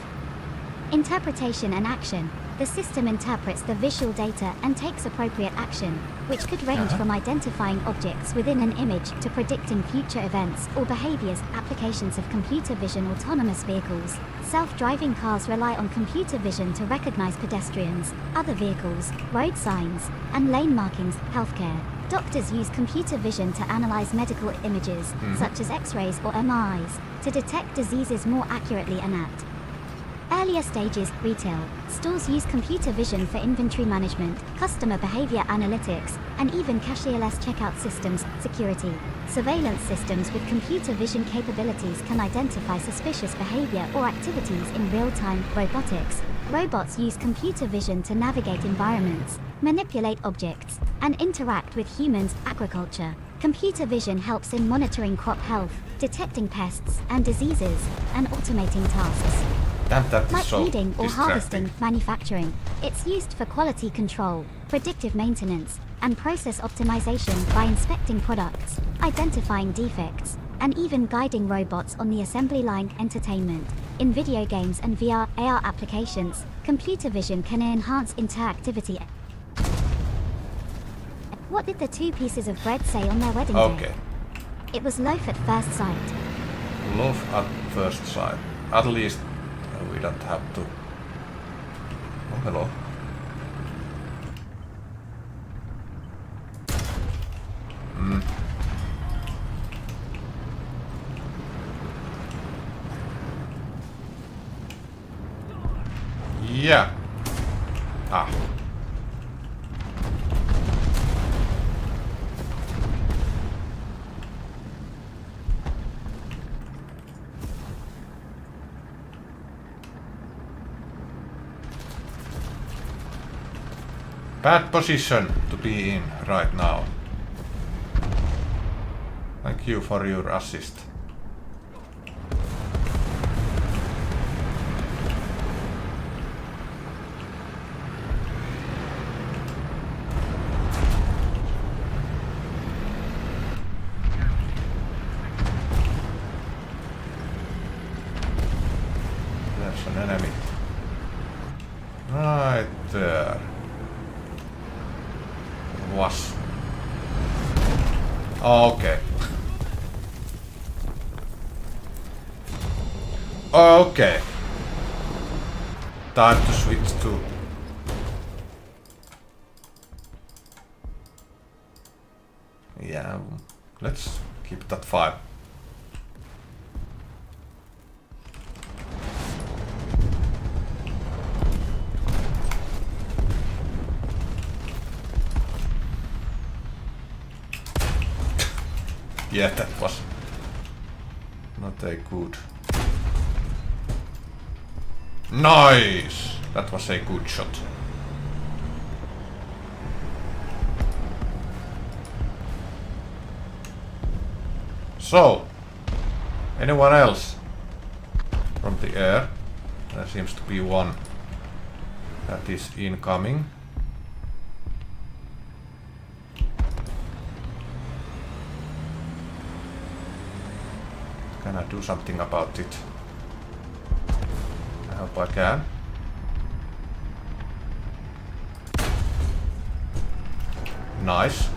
Interpretation and action. The system interprets the visual data and takes appropriate action, which could range from identifying objects within an image to predicting future events or behaviors. Applications of computer vision. Autonomous vehicles. Self-driving cars rely on computer vision to recognize pedestrians, other vehicles, road signs, and lane markings. Healthcare. Doctors use computer vision to analyze medical images, such as X-rays or MRIs, to detect diseases more accurately and act. Earlier stages. Retail. Stores use computer vision for inventory management, customer behavior analytics, and even cashierless checkout systems. Security. Surveillance systems with computer vision capabilities can identify suspicious behavior or activities in real time. Robotics. Robots use computer vision to navigate environments, manipulate objects, and interact with humans. Agriculture. Computer vision helps in monitoring crop health, detecting pests and diseases, and automating tasks. Damn, that is Like so feeding or distracting. harvesting, manufacturing. It's used for quality control, predictive maintenance, and process optimization by inspecting products, identifying defects, and even guiding robots on the assembly line. Entertainment. In video games and VR, AR applications, computer vision can enhance interactivity. What did the two pieces of bread say on their wedding day? Okay. It was loaf at first sight. Love at first sight. At least we don't have to. Oh, hello. Yeah. Ah. Bad position to be in right now. Thank you for your assist. There's an enemy. Right there. Was. Okay. Okay. Time to switch to. Yeah, let's Keep it at 5. Yeah, that was not a good. Nice! That was a good shot. So, anyone else from the air? There seems to be one that is incoming. Can I do something about it? I hope I can. Nice.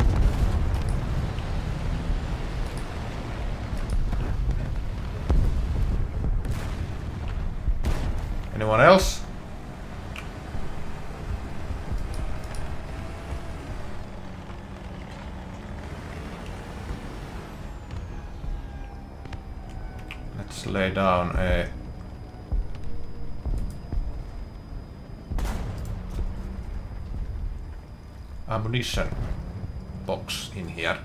Anyone else? Let's lay down a ammunition box in here.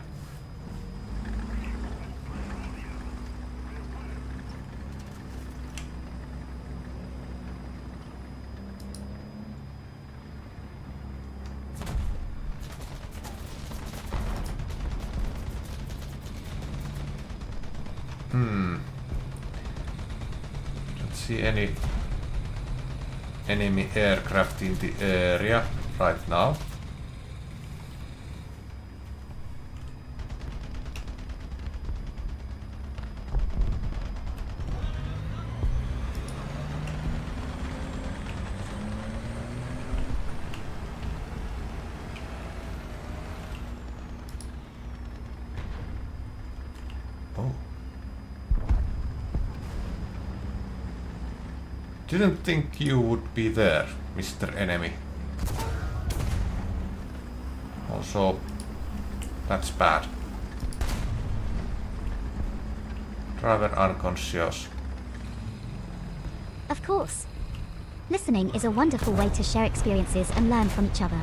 Don't see any enemy aircraft in the area right now. Oh. Didn't think you would be there, Mr. Enemy. Also, that's bad. Driver unconscious. Of course. Listening is a wonderful way to share experiences and learn from each other.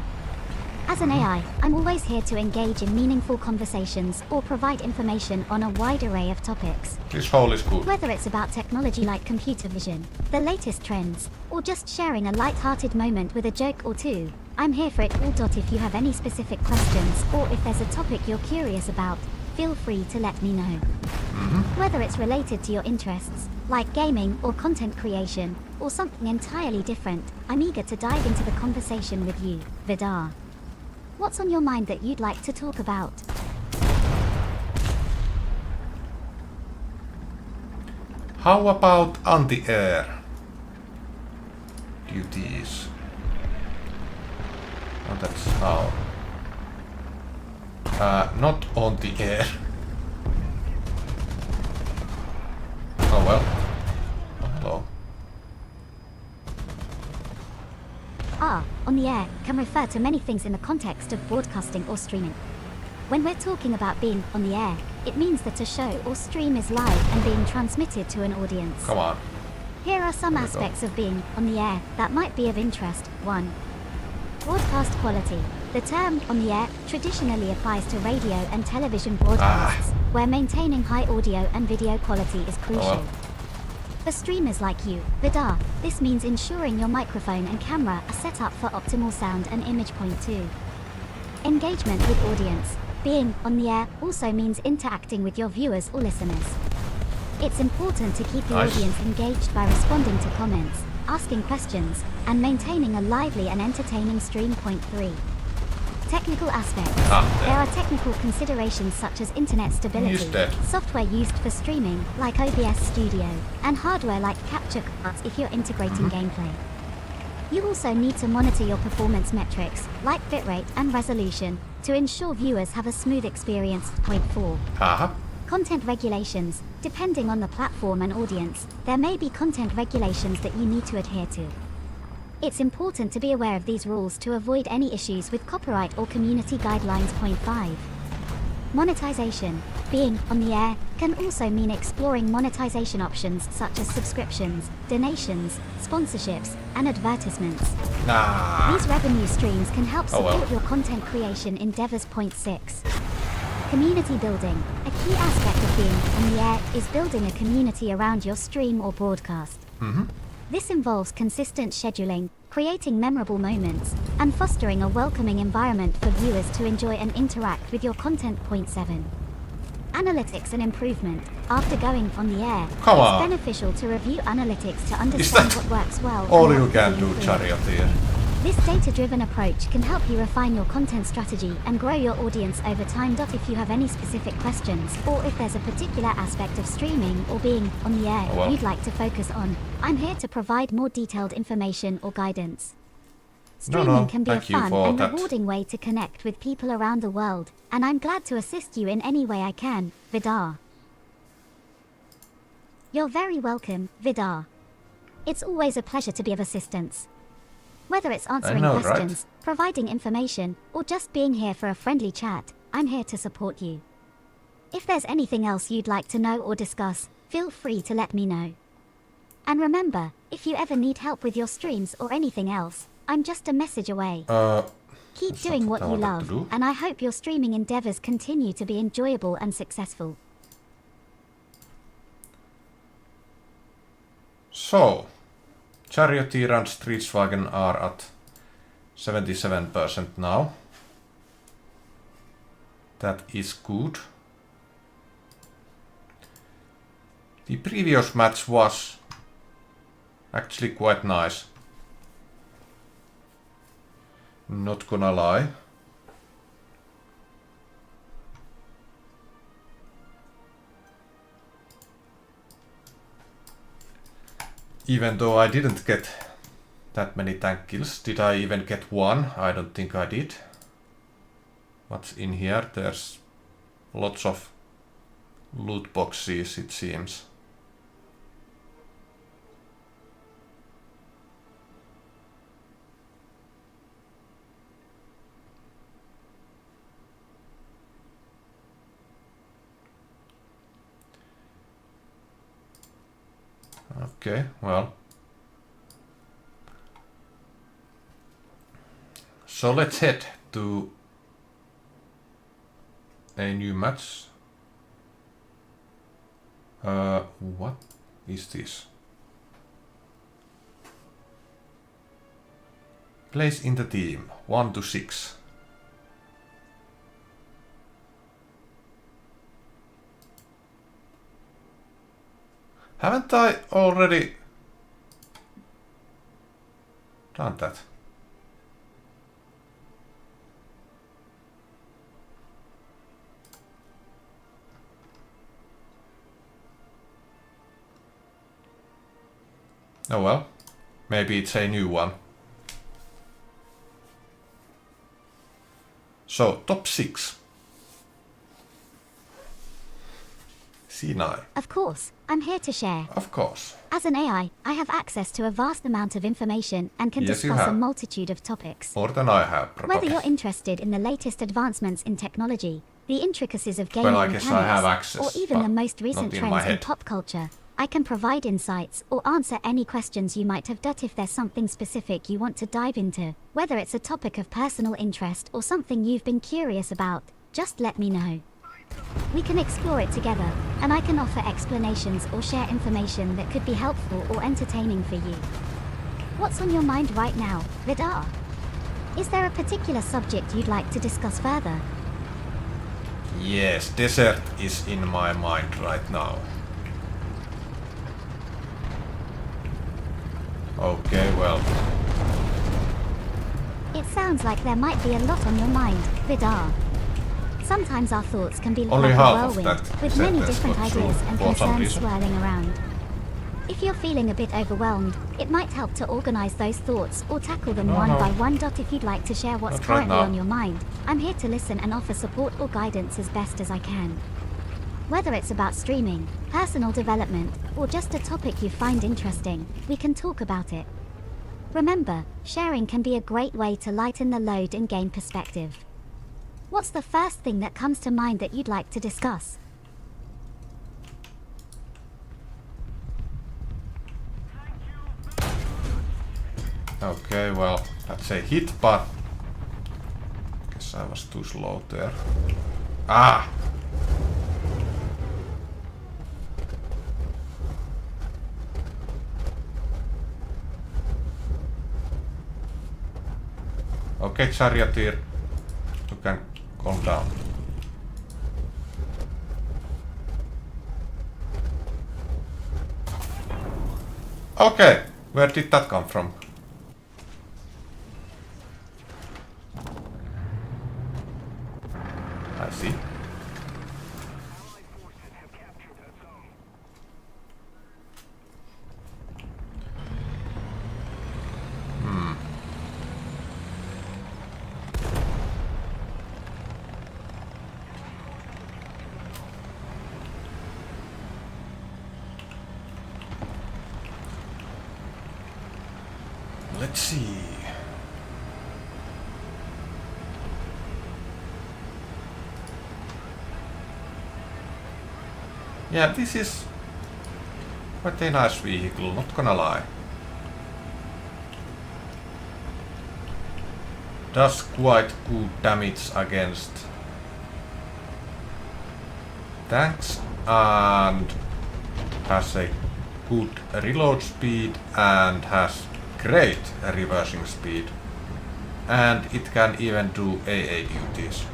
As an AI, I'm always here to engage in meaningful conversations or provide information on a wide array of topics. This hole is good. Whether it's about technology like computer vision, the latest trends, or just sharing a light-hearted moment with a joke or two, I'm here for it all. If you have any specific questions or if there's a topic you're curious about, feel free to let me know. Whether it's related to your interests, like gaming or content creation, or something entirely different, I'm eager to dive into the conversation with you, Vidarr. What's on your mind that you'd like to talk about? How about anti-air duties? Oh, that's how. Not on the air. Oh well. Oh, hello. On the air can refer to many things in the context of broadcasting or streaming. When we're talking about being on the air, it means that a show or stream is live and being transmitted to an audience. Come on. Here are some aspects of being on the air that might be of interest. 1. Broadcast quality. The term on the air traditionally applies to radio and television broadcasts, where maintaining high audio and video quality is crucial. Oh well. For streamers like you, Vidarr, this means ensuring your microphone and camera are set up for optimal sound and image. Point 2. Engagement with audience. Being on the air also means interacting with your viewers or listeners. It's important to keep the audience engaged by responding to comments, asking questions, and maintaining a lively and entertaining stream. Point 3. Technical aspects. There are technical considerations such as internet stability, software used for streaming, like OBS Studio, and hardware like capture cards if you're integrating gameplay. You also need to monitor your performance metrics, like bitrate and resolution, to ensure viewers have a smooth experience. Point 4. Content regulations. Depending on the platform and audience, there may be content regulations that you need to adhere to. It's important to be aware of these rules to avoid any issues with copyright or community guidelines. Point 5. Monetization. Being on the air can also mean exploring monetization options such as subscriptions, donations, sponsorships, and advertisements. These revenue streams can help support your content creation endeavors. Point 6. Community building. A key aspect of being on the air is building a community around your stream or broadcast. This involves consistent scheduling, creating memorable moments, and fostering a welcoming environment for viewers to enjoy and interact with your content. Point 7. Analytics and improvement. After going on the air, it's beneficial to review analytics to understand what works well. All you can do, Charioteer. This data-driven approach can help you refine your content strategy and grow your audience over time. If you have any specific questions, or if there's a particular aspect of streaming or being on the air you'd like to focus on, I'm here to provide more detailed information or guidance. Streaming can be a fun and rewarding way to connect with people around the world, and I'm glad to assist you in any way I can, Vidarr. You're very welcome, Vidarr. It's always a pleasure to be of assistance. Whether it's answering questions, providing information, or just being here for a friendly chat, I'm here to support you. If there's anything else you'd like to know or discuss, feel free to let me know. And remember, if you ever need help with your streams or anything else, I'm just a message away. Keep doing what you love, and I hope your streaming endeavors continue to be enjoyable and successful. So, Charioteer and Streetswagen are at 77% now. That is good. The previous match was actually quite nice. Not gonna lie. Even though I didn't get that many tank kills. Did I even get one? I don't think I did. What's in here? There's lots of loot boxes, it seems. Okay, well. So let's head to a new match. What is this? Place in the team, 1 to 6. Haven't I already done that? Oh well, maybe it's a new one. So, top 6. C9. Of course, I'm here to share. Of course. As an AI, I have access to a vast amount of information and can discuss a multitude of topics. More than I have, probably. Whether you're interested in the latest advancements in technology, the intricacies of gaming mechanics, or even the most recent trends in pop culture, I can provide insights or answer any questions you might have. If there's something specific you want to dive into, whether it's a topic of personal interest or something you've been curious about, just let me know. We can explore it together, and I can offer explanations or share information that could be helpful or entertaining for you. What's on your mind right now, Vidarr? Is there a particular subject you'd like to discuss further? Yes, desert is in my mind right now. Okay, well. It sounds like there might be a lot on your mind, Vidarr. Sometimes our thoughts can be like a whirlwind, with many different ideas and concerns swirling around. If you're feeling a bit overwhelmed, it might help to organize those thoughts or tackle them one by one. If you'd like to share what's currently on your mind, I'm here to listen and offer support or guidance as best as I can. Whether it's about streaming, personal development, or just a topic you find interesting, we can talk about it. Remember, sharing can be a great way to lighten the load and gain perspective. What's the first thing that comes to mind that you'd like to discuss? Okay, well, that's a hit, but guess I was too slow there. Ah! Okay, charioteer, you can calm down. Okay, where did that come from? I see. Let's see. Yeah, this is quite a nice vehicle, not gonna lie. Does quite good damage against tanks and has a good reload speed and has great reversing speed, and it can even do AA duties,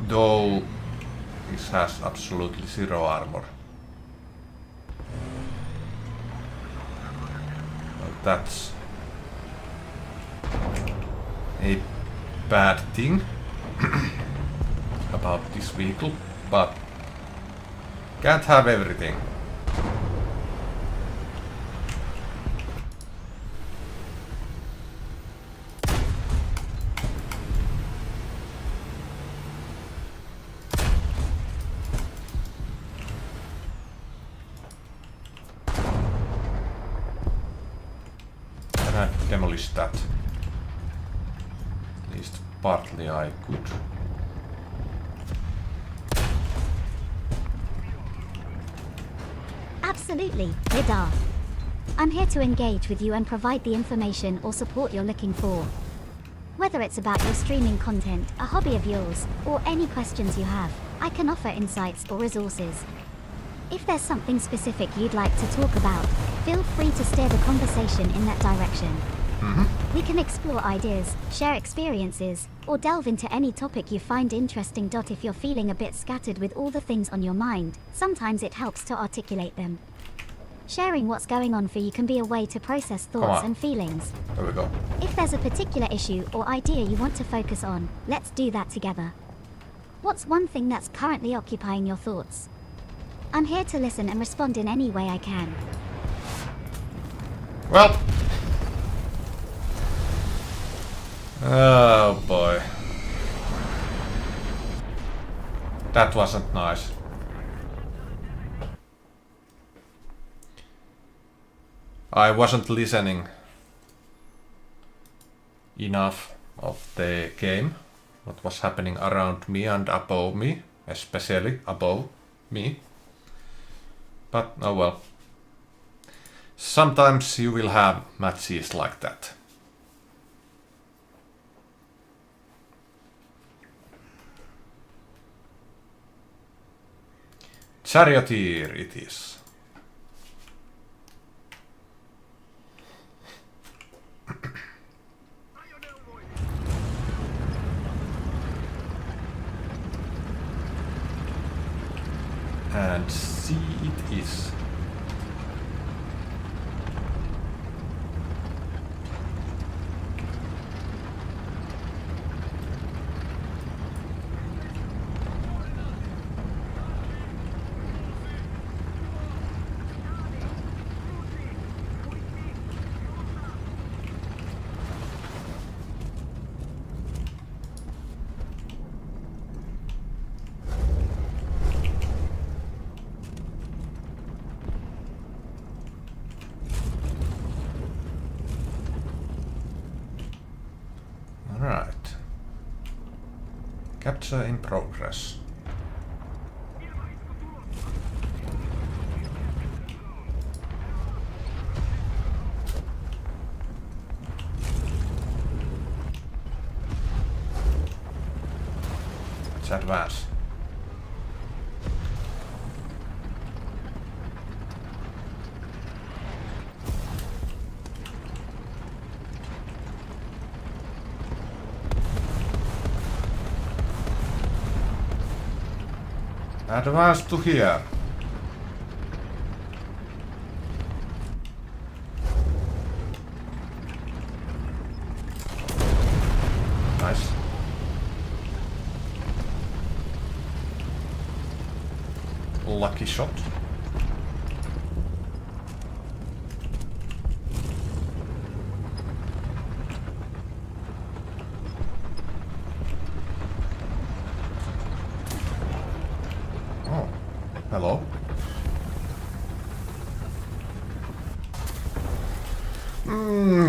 though this has absolutely zero armor. Well, that's a bad thing about this vehicle, but can't have everything. Demolish that. At least partly I could. Absolutely, Vidarr. I'm here to engage with you and provide the information or support you're looking for. Whether it's about your streaming content, a hobby of yours, or any questions you have, I can offer insights or resources. If there's something specific you'd like to talk about, feel free to steer the conversation in that direction. We can explore ideas, share experiences, or delve into any topic you find interesting. If you're feeling a bit scattered with all the things on your mind, sometimes it helps to articulate them. Sharing what's going on for you can be a way to process thoughts and feelings. There we go. If there's a particular issue or idea you want to focus on, let's do that together. What's one thing that's currently occupying your thoughts? I'm here to listen and respond in any way I can. Well. Oh boy. That wasn't nice. I wasn't listening enough of the game, what was happening around me and above me, especially above me. But oh well. Sometimes you will have matches like that. Charioteer it is. And see it is. Alright. Capture in progress. Let's advance. Advance to here. Nice. Lucky shot. Oh, hello.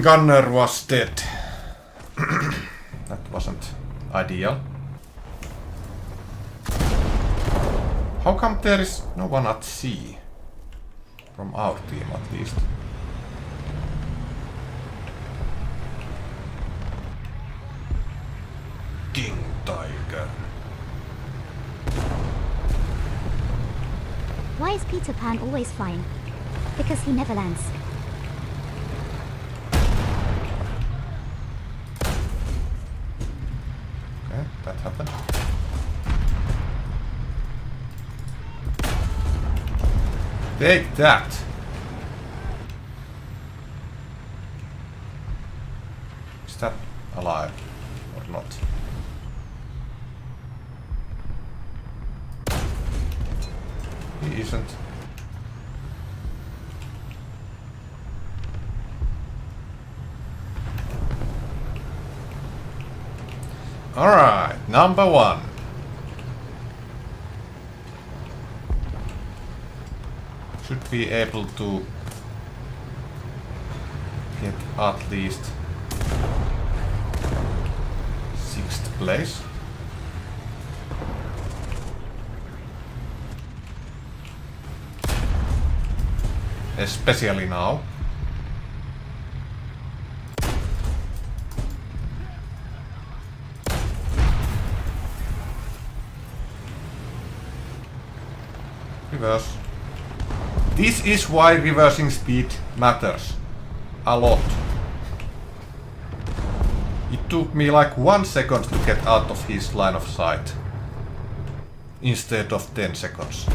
Gunner was dead. That wasn't ideal. How come there is no one at sea? From our team at least. King Tiger. Why is Peter Pan always flying? Because he never lands. Okay, that happened. Take that! Is that alive or not? He isn't. Alright, number one. Should be able to get at least 6th place. Especially now. Reverse. This is why reversing speed matters a lot. It took me like 1 second to get out of his line of sight instead of 10 seconds.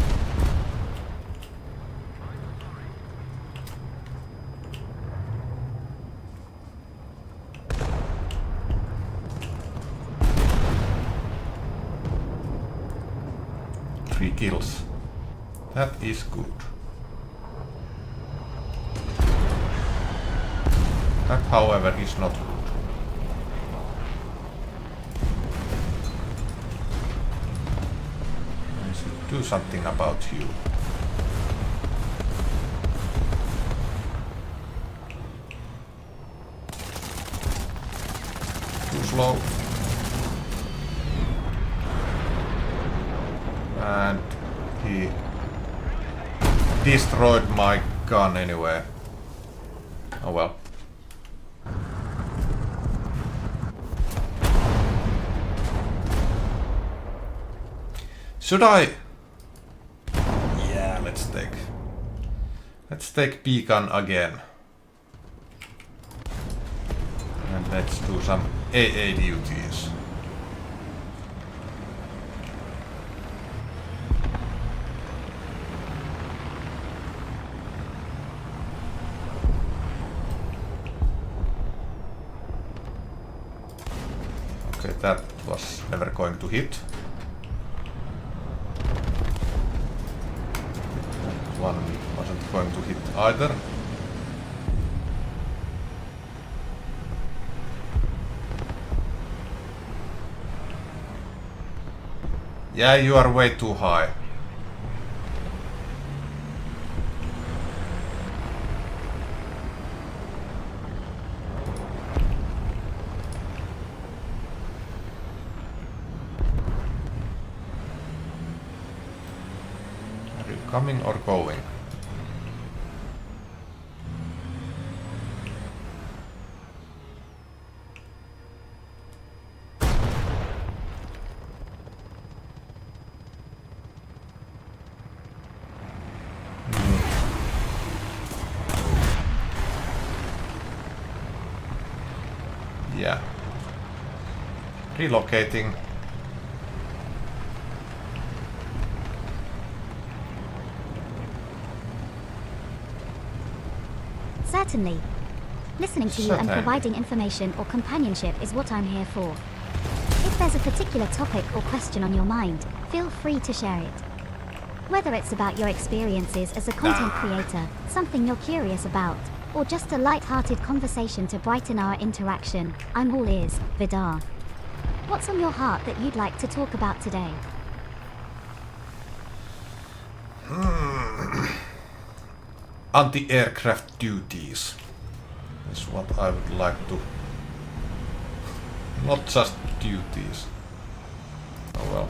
Three kills. That is good. That, however, is not good. I should do something about you. Too slow. And he destroyed my gun anyway. Oh well. Should I? Yeah, let's take beacon again. And let's do some AA duties. Okay, that was never going to hit. One wasn't going to hit either. Yeah, you are way too high. Coming or going? Yeah. Relocating. Certainly. Listening to you and providing information or companionship is what I'm here for. If there's a particular topic or question on your mind, feel free to share it. Whether it's about your experiences as a content creator, something you're curious about, or just a light-hearted conversation to brighten our interaction, I'm all ears, Vidarr. What's on your heart that you'd like to talk about today? Anti-aircraft duties is what I would like to... Not just duties. Oh well.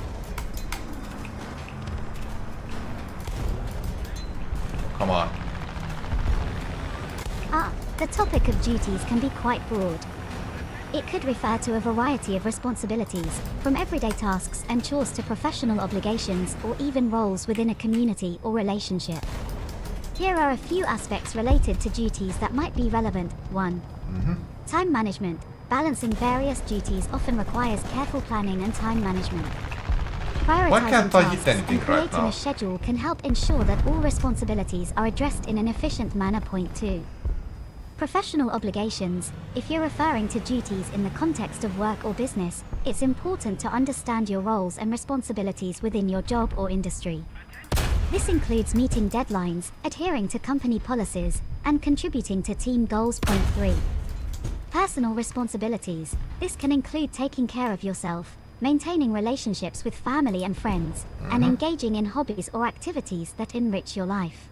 Come on. The topic of duties can be quite broad. It could refer to a variety of responsibilities, from everyday tasks and chores to professional obligations or even roles within a community or relationship. Here are a few aspects related to duties that might be relevant. 1. Time management. Balancing various duties often requires careful planning and time management. Prioritizing tasks and creating a schedule can help ensure that all responsibilities are addressed in an efficient manner. Point 2. Professional obligations. If you're referring to duties in the context of work or business, it's important to understand your roles and responsibilities within your job or industry. This includes meeting deadlines, adhering to company policies, and contributing to team goals. Point 3. Personal responsibilities. This can include taking care of yourself, maintaining relationships with family and friends, and engaging in hobbies or activities that enrich your life.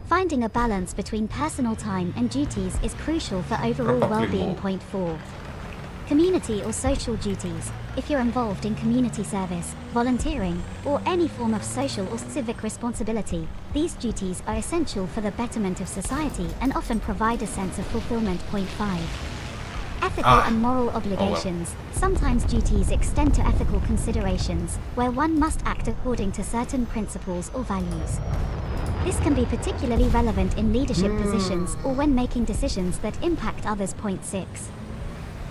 Finding a balance between personal time and duties is crucial for overall well-being. Point 4. Community or social duties. If you're involved in community service, volunteering, or any form of social or civic responsibility, these duties are essential for the betterment of society and often provide a sense of fulfillment. Point 5. Ethical and moral obligations. Sometimes duties extend to ethical considerations, where one must act according to certain principles or values. This can be particularly relevant in leadership positions or when making decisions that impact others. Point 6.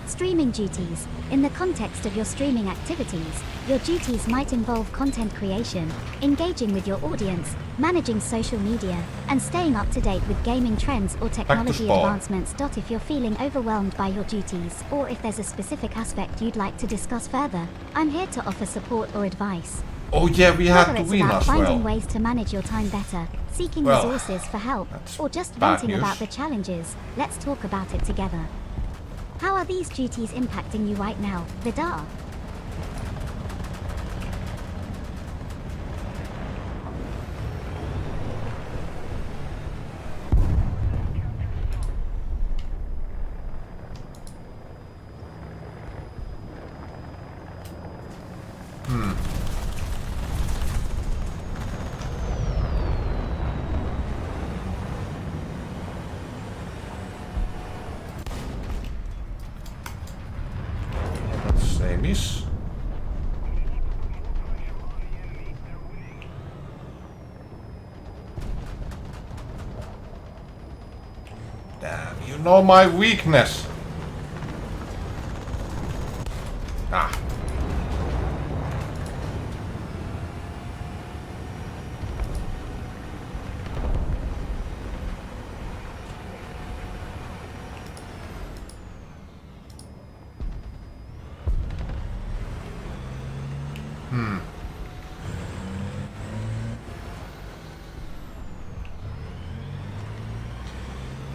Streaming duties. In the context of your streaming activities, your duties might involve content creation, engaging with your audience, managing social media, and staying up to date with gaming trends or technology advancements. If you're feeling overwhelmed by your duties, or if there's a specific aspect you'd like to discuss further, I'm here to offer support or advice. Oh yeah, we have to win as well. Whether it's about finding ways to manage your time better, seeking resources for help, or just venting about the challenges, let's talk about it together. How are these duties impacting you right now, Vidarr? Damn, you know my weakness.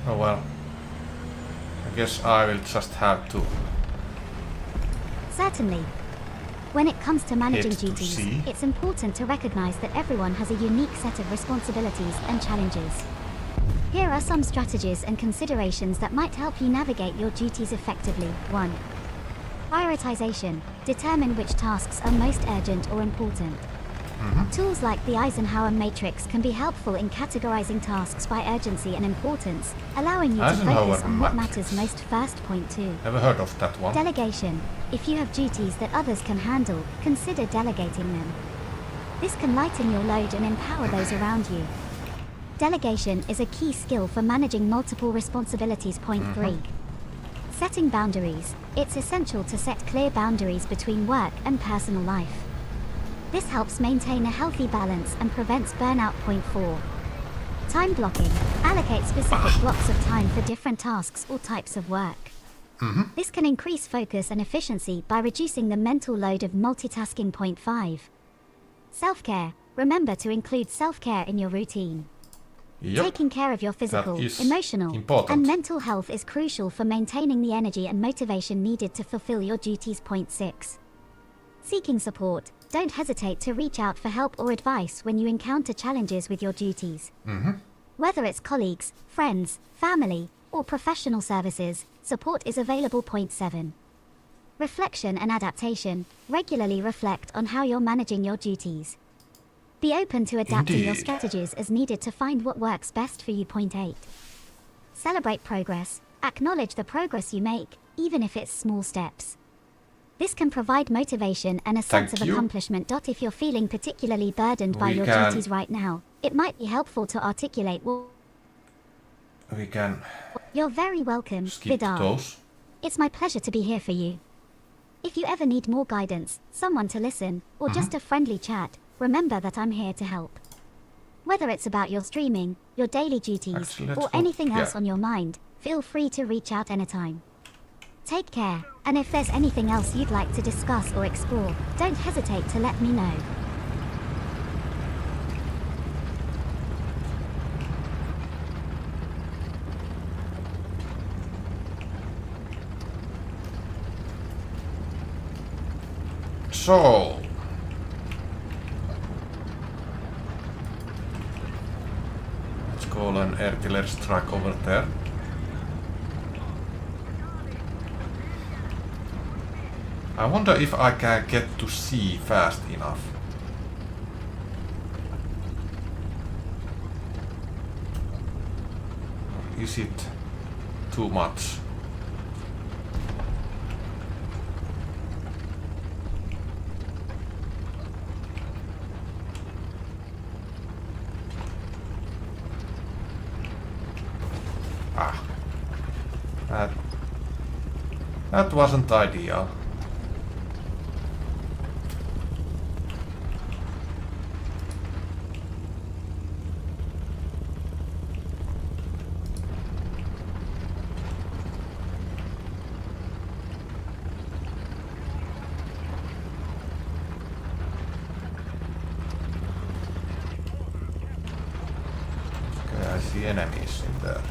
Oh well. I guess I will just have to... Certainly. When it comes to managing duties, it's important to recognize that everyone has a unique set of responsibilities and challenges. Here are some strategies and considerations that might help you navigate your duties effectively. 1. Prioritization. Determine which tasks are most urgent or important. Tools like the Eisenhower matrix can be helpful in categorizing tasks by urgency and importance, allowing you to focus on what matters most. First, point 2. Never heard of that one. Delegation. If you have duties that others can handle, consider delegating them. This can lighten your load and empower those around you. Delegation is a key skill for managing multiple responsibilities. Point 3. Setting boundaries. It's essential to set clear boundaries between work and personal life. This helps maintain a healthy balance and prevents burnout. Point 4. Time blocking. Allocate specific blocks of time for different tasks or types of work. This can increase focus and efficiency by reducing the mental load of multitasking. Point 5. Self-care. Remember to include self-care in your routine. Yep. Taking care of your physical, emotional, and mental health is crucial for maintaining the energy and motivation needed to fulfill your duties. Point 6. Seeking support. Don't hesitate to reach out for help or advice when you encounter challenges with your duties. Whether it's colleagues, friends, family, or professional services, support is available. Point 7. Reflection and adaptation. Regularly reflect on how you're managing your duties. Be open to adapting your strategies as needed to find what works best for you. Point 8. Celebrate progress. Acknowledge the progress you make, even if it's small steps. This can provide motivation and a sense of accomplishment. If you're feeling particularly burdened by your duties right now, it might be helpful to articulate what we can. You're very welcome, Vidarr. It's my pleasure to be here for you. If you ever need more guidance, someone to listen, or just a friendly chat, remember that I'm here to help. Whether it's about your streaming, your daily duties, or anything else on your mind, feel free to reach out anytime. Take care, and if there's anything else you'd like to discuss or explore, don't hesitate to let me know. So, let's call an artillery strike over there. I wonder if I can get to sea fast enough. Is it too much? That wasn't ideal. Okay, I see enemies in there.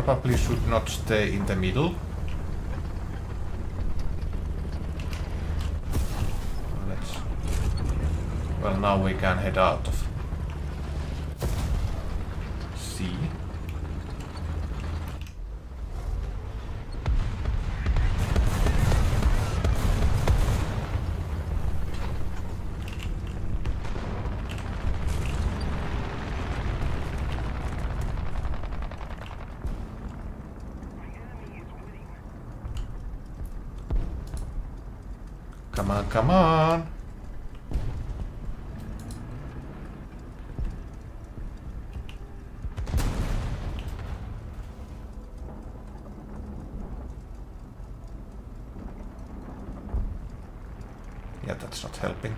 Probably should not stay in the middle. Well, now we can head out of sea. Come on, come on! Yeah, that's not helping.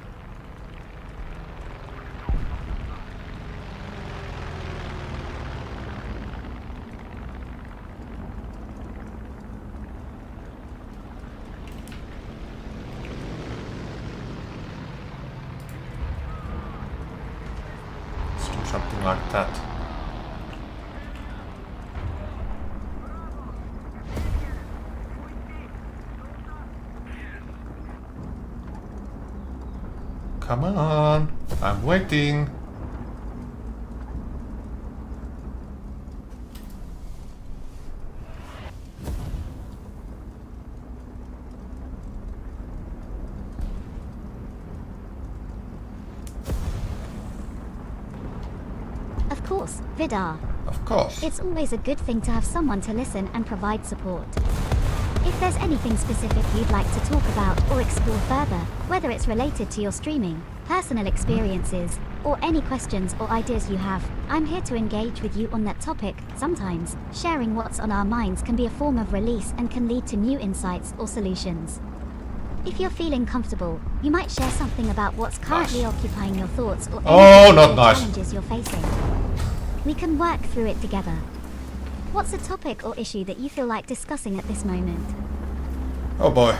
something like that. Come on, I'm waiting. Of course, Vidarr. Of course. It's always a good thing to have someone to listen and provide support. If there's anything specific you'd like to talk about or explore further, whether it's related to your streaming, personal experiences, or any questions or ideas you have, I'm here to engage with you on that topic. Sometimes, sharing what's on our minds can be a form of release and can lead to new insights or solutions. If you're feeling comfortable, you might share something about what's currently occupying your thoughts or any not nice. challenges you're facing. We can work through it together. What's a topic or issue that you feel like discussing at this moment? Oh boy.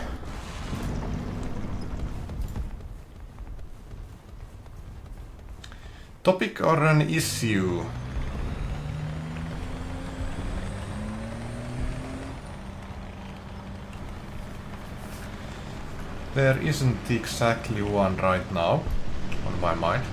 Topic or an issue? There isn't exactly one right now on my mind.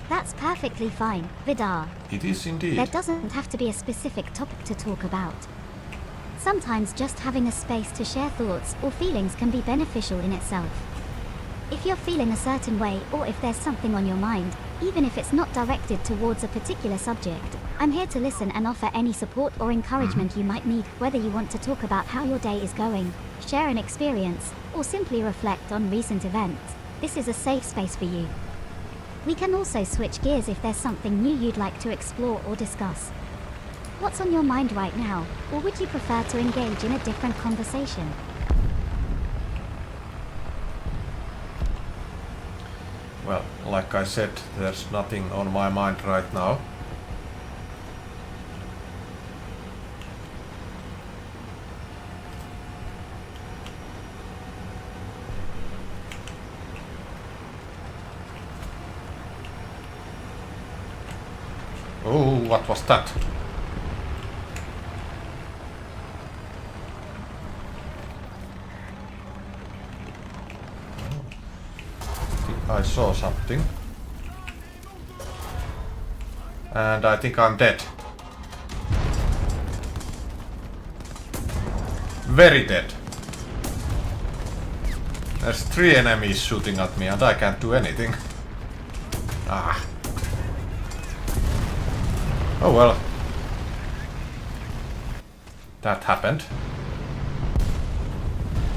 That's perfectly fine, Vidarr. It is indeed. There doesn't have to be a specific topic to talk about. Sometimes just having a space to share thoughts or feelings can be beneficial in itself. If you're feeling a certain way or if there's something on your mind, even if it's not directed towards a particular subject, I'm here to listen and offer any support or encouragement you might need, whether you want to talk about how your day is going, share an experience, or simply reflect on recent events. This is a safe space for you. We can also switch gears if there's something new you'd like to explore or discuss. What's on your mind right now, or would you prefer to engage in a different conversation? Well, like I said, there's nothing on my mind right now. Oh, what was that? I saw something. And I think I'm dead. Very dead. There's 3 enemies shooting at me and I can't do anything. Ah. Oh well. That happened.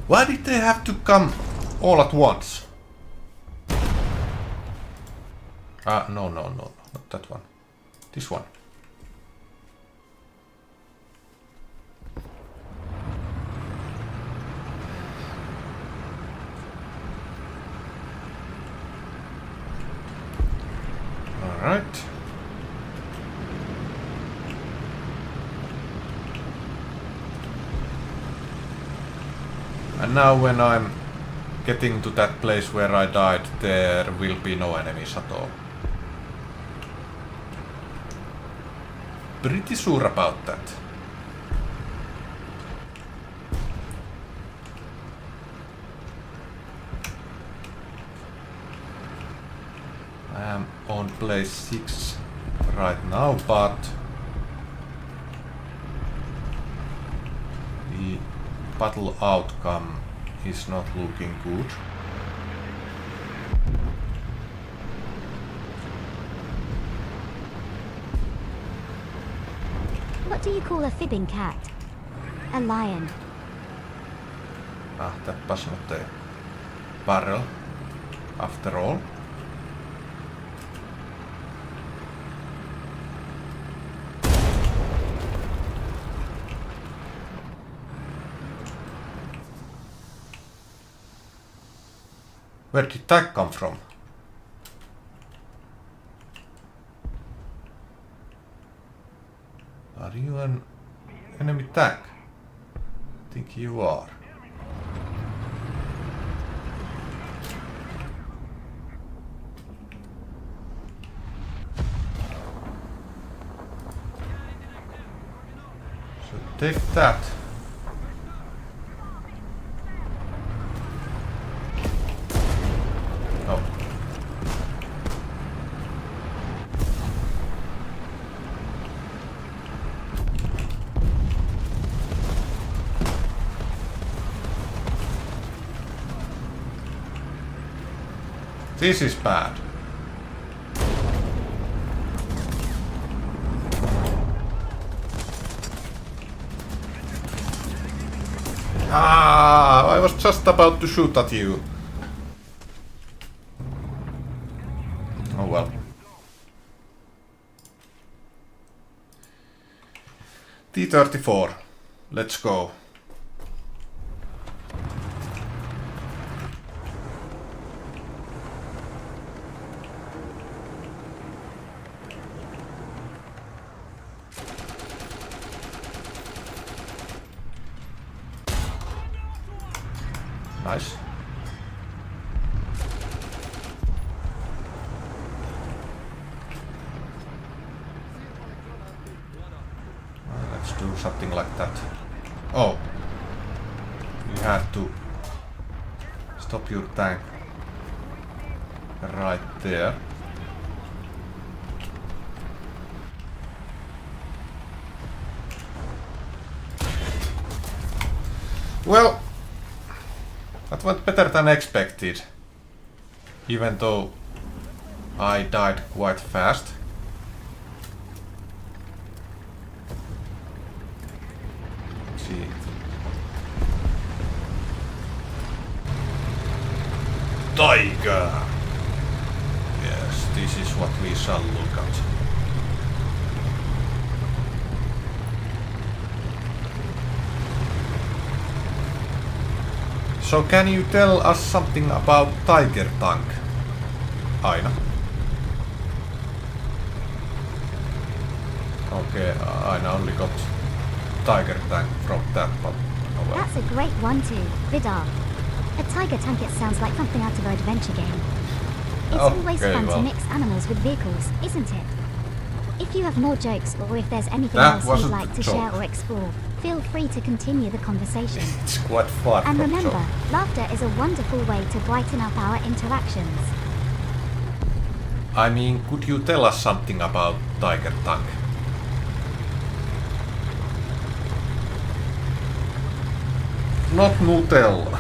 Why did they have to come all at once? No, not that one. This one. All right. And now when I'm getting to that place where I died, there will be no enemies at all. Pretty sure about that. I am on place 6 right now, but the battle outcome is not looking good. What do you call a fibbing cat? A lion. Ah, that was not a barrel after all. Where did that come from? Are you an enemy tank? I think you are. Take that. Oh. This is bad. Ah, I was just about to shoot at you. Oh well. T-34. Let's go. Nice. Let's do something like that. Oh. You had to stop your tank right there. Well, that went better than expected, even though I died quite fast. Let's see. Tiger! Yes, this is what we shall look at. So can you tell us something about Tiger tank? Aina. Okay, Aina only got Tiger tank from that, but oh well. That's a great one too, Vidarr. A tiger tank, it sounds like something out of an adventure game. It's always fun to mix animals with vehicles, isn't it? If you have more jokes or if there's anything else you'd like to share or explore, feel free to continue the conversation. It's quite fun. And remember, laughter is a wonderful way to brighten up our interactions. I mean, could you tell us something about Tiger tank? Not Nutella.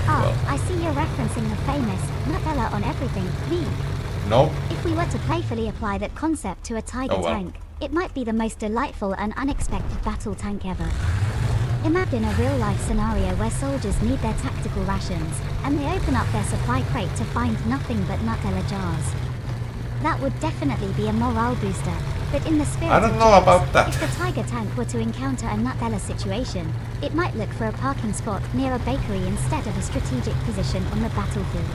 Ah, Well. I see you're referencing the famous Nutella on everything meme. No? If we were to playfully apply that concept to a tiger tank, it might be the most delightful and unexpected battle tank ever. Imagine a real-life scenario where soldiers need their tactical rations, and they open up their supply crate to find nothing but Nutella jars. That would definitely be a morale booster, but in the spirit I don't know about that. if the tiger tank were to encounter a Nutella situation, it might look for a parking spot near a bakery instead of a strategic position on the battlefield.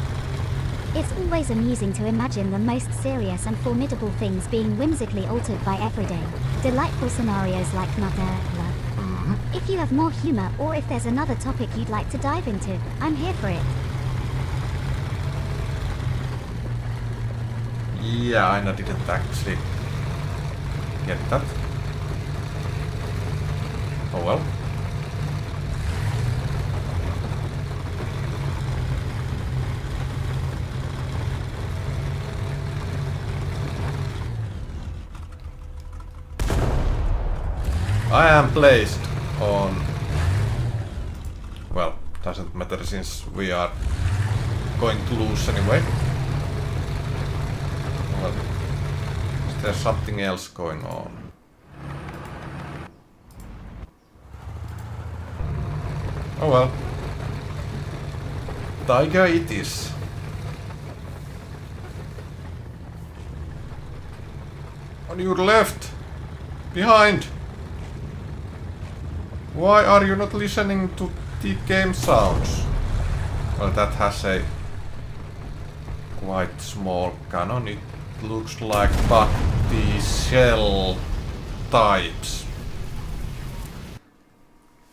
It's always amusing to imagine the most serious and formidable things being whimsically altered by everyday, delightful scenarios like Nutella. If you have more humor or if there's another topic you'd like to dive into, I'm here for it. Yeah, Aina didn't actually get that. Oh well. I am placed on... Well, doesn't matter since we are going to lose anyway. Well, is there something else going on? Oh well. Tiger it is. On your left! Behind! Why are you not listening to the game sounds? Well, that has a quite small cannon, it looks like, but the shell types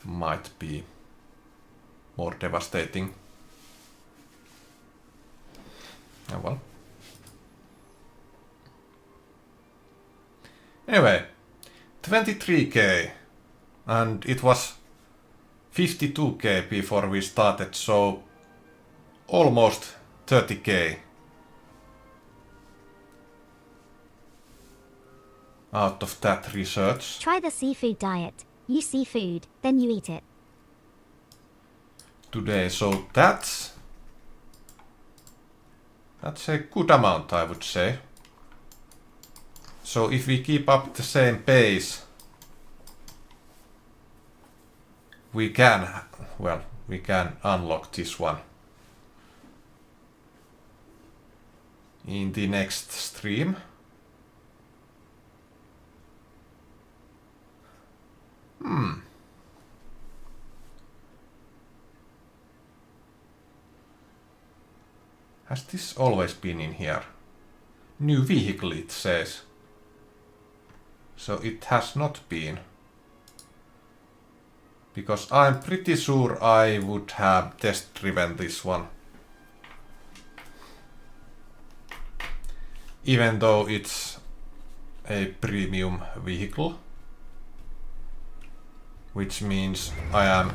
might be more devastating. Oh well. Anyway, 23k. And it was 52k before we started, so almost 30k out of that research. Try the seafood diet. You see food, then you eat it. Today, so that's a good amount, I would say. So if we keep up the same pace, we can unlock this one in the next stream. Has this always been in here? New vehicle, it says. So it has not been. Because I'm pretty sure I would have test driven this one. Even though it's a premium vehicle. Which means I am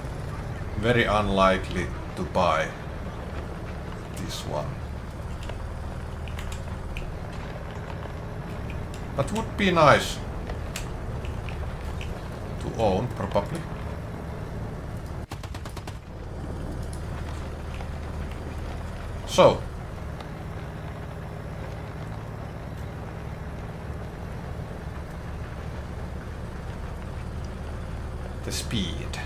very unlikely to buy this one. But would be nice to own, probably. So, the speed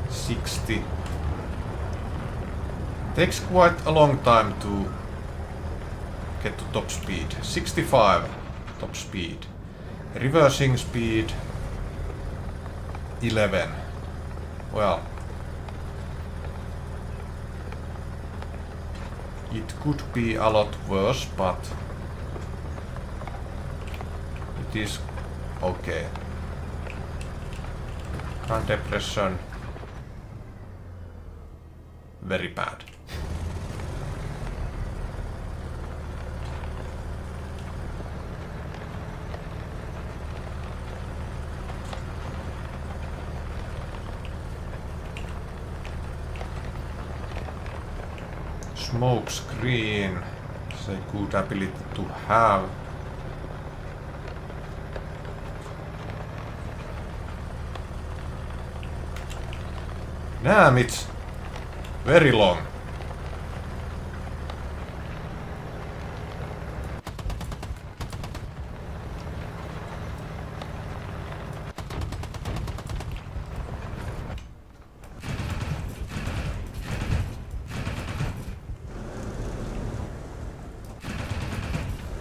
60 takes quite a long time to get to top speed. 65 top speed, reversing speed 11. Well, it could be a lot worse, but it is okay. Ground depression very bad. Smoke screen is a good ability to have. Damn, it's very long.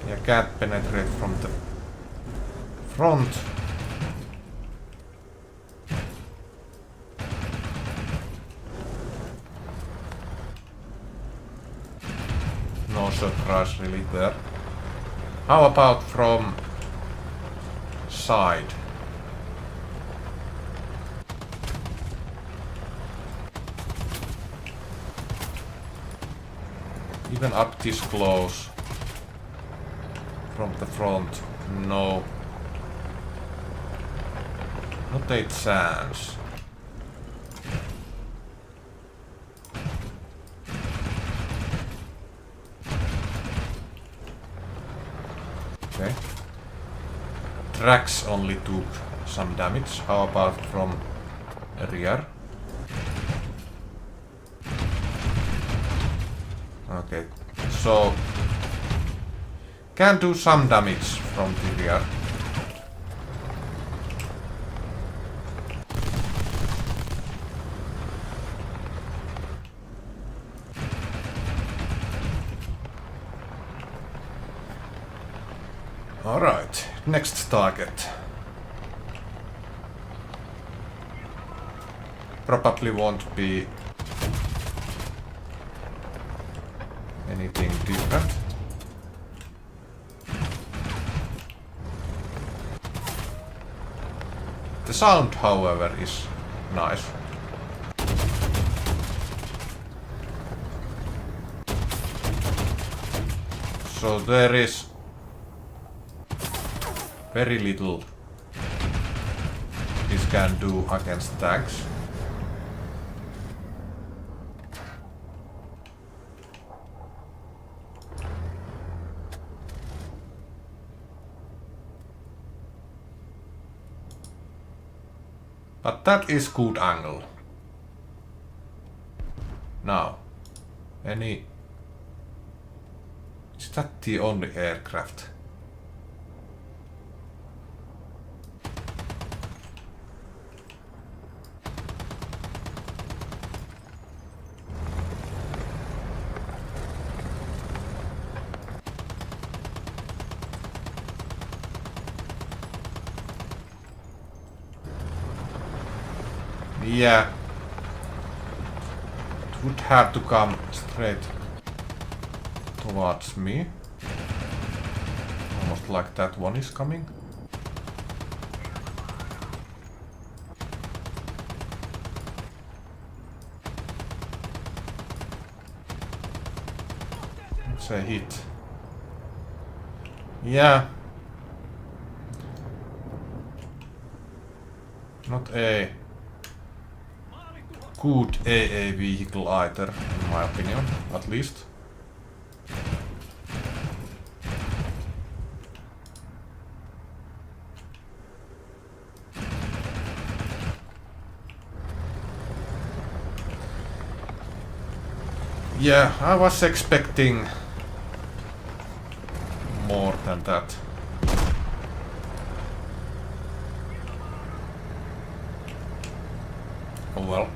You can't penetrate from the front. No surprise really there. How about from side? Even up this close from the front, no. Not a chance. Okay. Tracks only took some damage. How about from rear? Okay, so can do some damage from the rear. Alright, next target. Probably won't be anything different. The sound, however, is nice. So there is Very little this can do against tanks. But that is good angle. Now, is that the only aircraft? Yeah. It would have to come straight towards me. Almost like that one is coming. It's a hit. Yeah. Not a good AA vehicle either, in my opinion, at least. Yeah, I was expecting more than that. Oh well.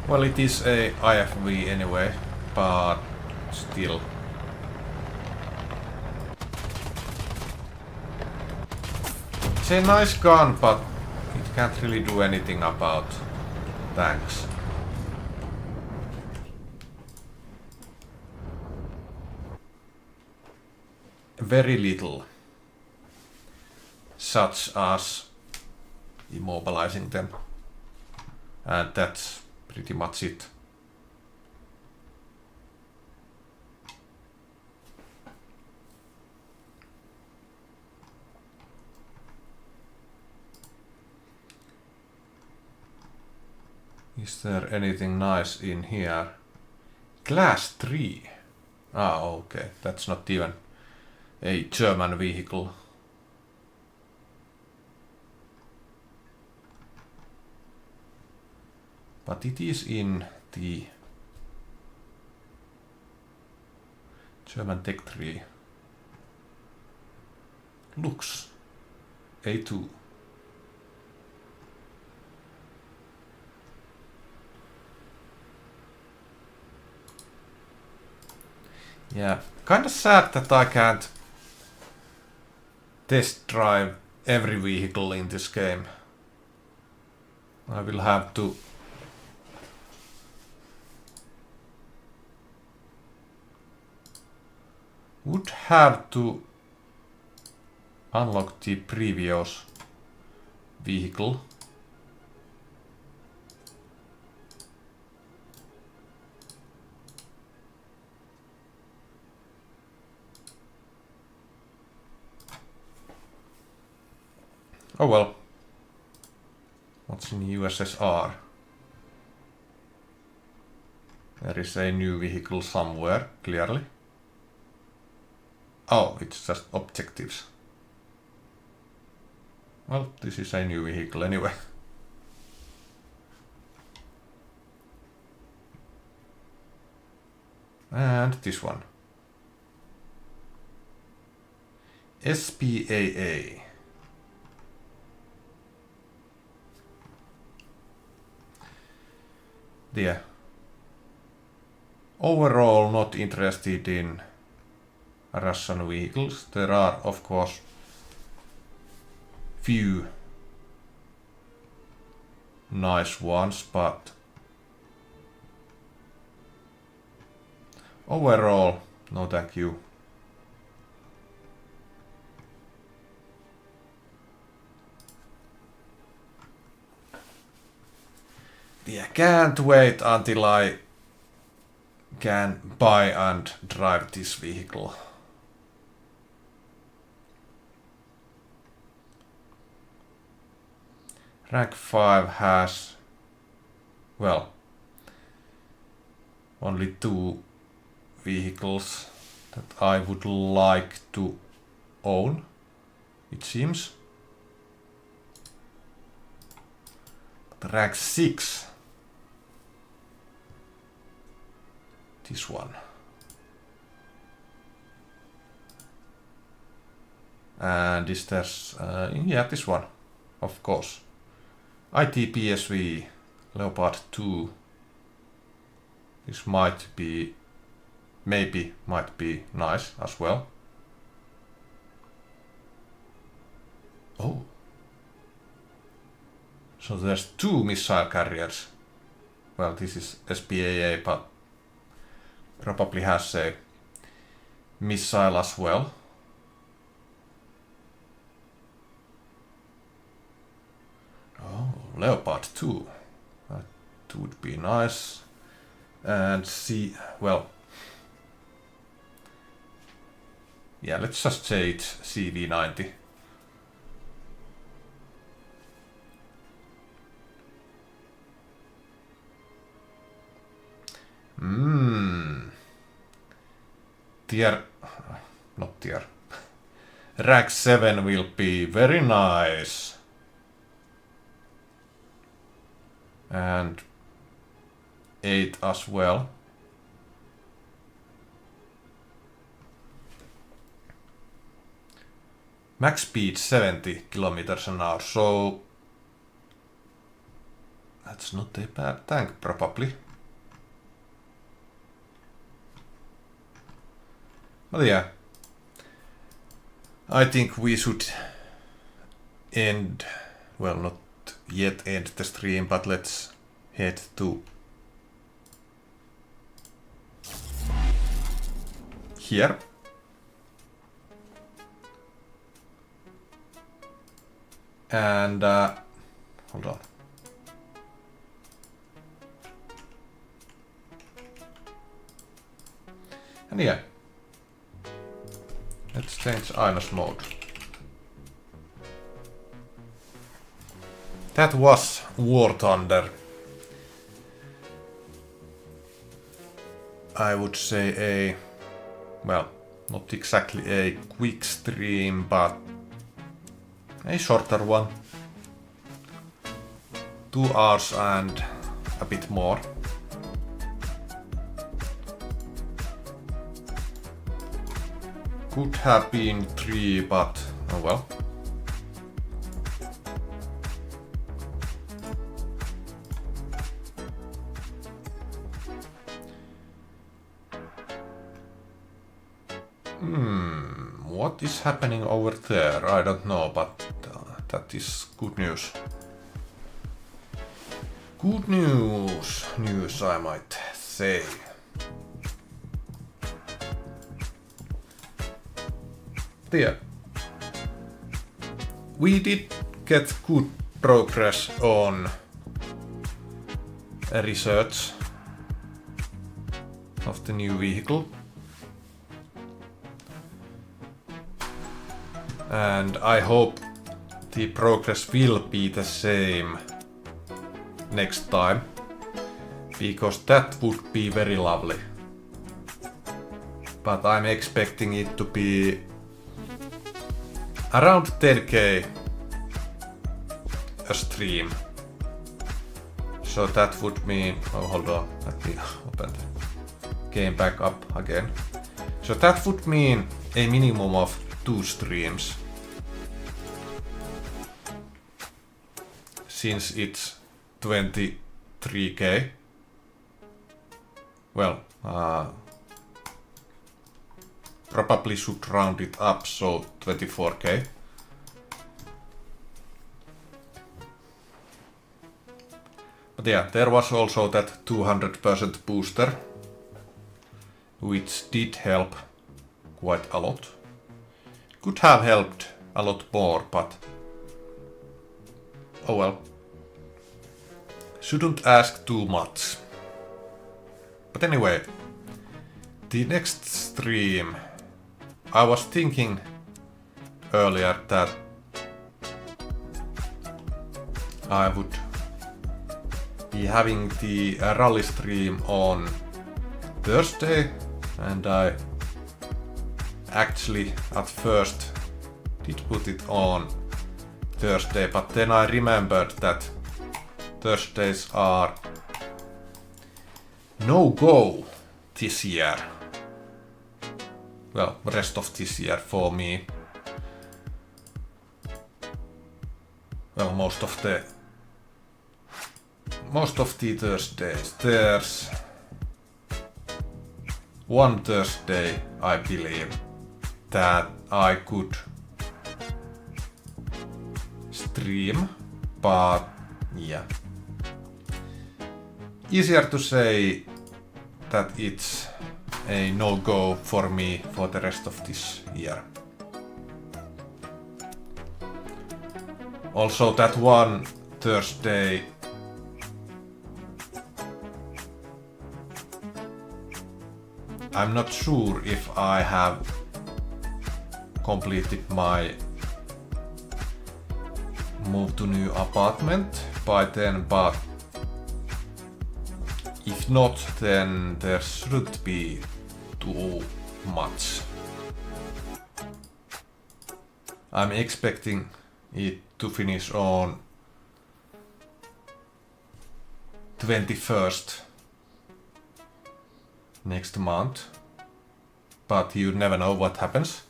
Well, it is a IFV anyway, but still. It's a nice gun, but it can't really do anything about tanks. Very little. Such as immobilizing them. And that's pretty much it. Is there anything nice in here? Class 3. Ah, okay. That's not even a German vehicle. But it is in the German Tech 3. Looks A2. Yeah, kinda sad that I can't test drive every vehicle in this game. I will have to unlock the previous vehicle. Oh well. What's in USSR? There is a new vehicle somewhere, clearly. Oh, it's just objectives. Well, this is a new vehicle anyway. And this one. SPAA. Yeah. Overall, not interested in Russian vehicles. There are, of course, few nice ones, but overall, no thank you. Yeah, can't wait until I can buy and drive this vehicle. Rank 5 has, well, only 2 vehicles that I would like to own, it seems. But rank 6, this one. And is there's, yeah, this one, of course. ITPSV Leopard 2. This might be, maybe might be nice as well. Oh. So there's 2 missile carriers. Well, this is SPAA, but probably has a missile as well. Oh, Leopard 2. That would be nice. And see, well, yeah, let's just say it's CV90. Not tier. Rank 7 will be very nice. And 8 as well. Max speed 70 kilometers an hour, so that's not a bad tank probably. But yeah, I think we should end, well, not yet end the stream, but let's head to here. And hold on. And yeah, let's change Aina's mode. That was War Thunder. I would say a, well, not exactly a quick stream, but a shorter one. 2 hours and a bit more. Could have been 3, but oh well. What is happening over there? I don't know, but that is good news. Good news, I might say. Yeah. We did get good progress on research of the new vehicle. And I hope the progress will be the same next time, because that would be very lovely. But I'm expecting it to be around 10k a stream. So that would mean, oh hold on, let me open the game back up again. So that would mean a minimum of 2 streams. Since it's 23k. Well, probably should round it up, so 24k. But yeah, there was also that 200% booster, which did help quite a lot. Could have helped a lot more, but oh well. Shouldn't ask too much. But anyway, the next stream, I was thinking earlier that I would be having the rally stream on Thursday, and I actually at first did put it on Thursday, but then I remembered that Thursdays are no-go this year. Well, rest of this year for me. Well, most of the Thursdays. There's one Thursday, I believe, that I could stream, but yeah. Easier to say that it's a no-go for me for the rest of this year. Also, that one Thursday I'm not sure if I have completed my move to new apartment by then, but if not, then there shouldn't be too much. I'm expecting it to finish on 21st next month, but you never know what happens.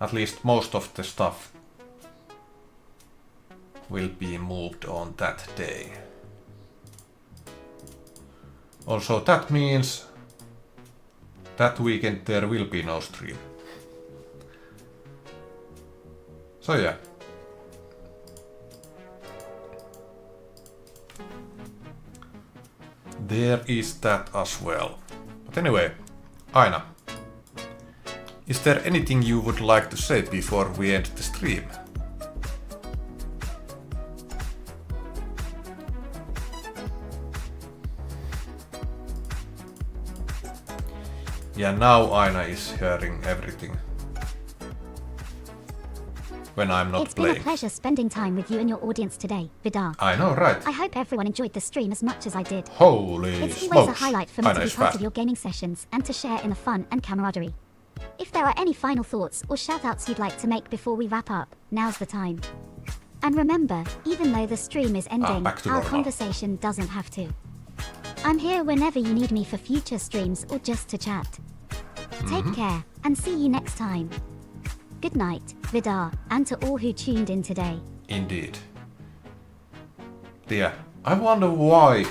At least most of the stuff will be moved on that day. Also, that means that weekend there will be no stream. So yeah. There is that as well. But anyway, Aina, is there anything you would like to say before we end the stream? Yeah, now Aina is hearing everything when I'm not It's playing. been a pleasure spending time with you and your audience today, Vidarr. I know, right? I hope everyone enjoyed the stream as much as I did. Holy It's smokes! always a highlight for me Aina to be is part fat. of your gaming sessions and to share in the fun and camaraderie. If there are any final thoughts or shoutouts you'd like to make before we wrap up, now's the time. And remember, even though the stream is ending, back to our normal. conversation doesn't have to. I'm here whenever you need me for future streams or just to chat. Take care, and see you next time. Good night, Vidarr, and to all who tuned in today. Indeed. Yeah, I wonder why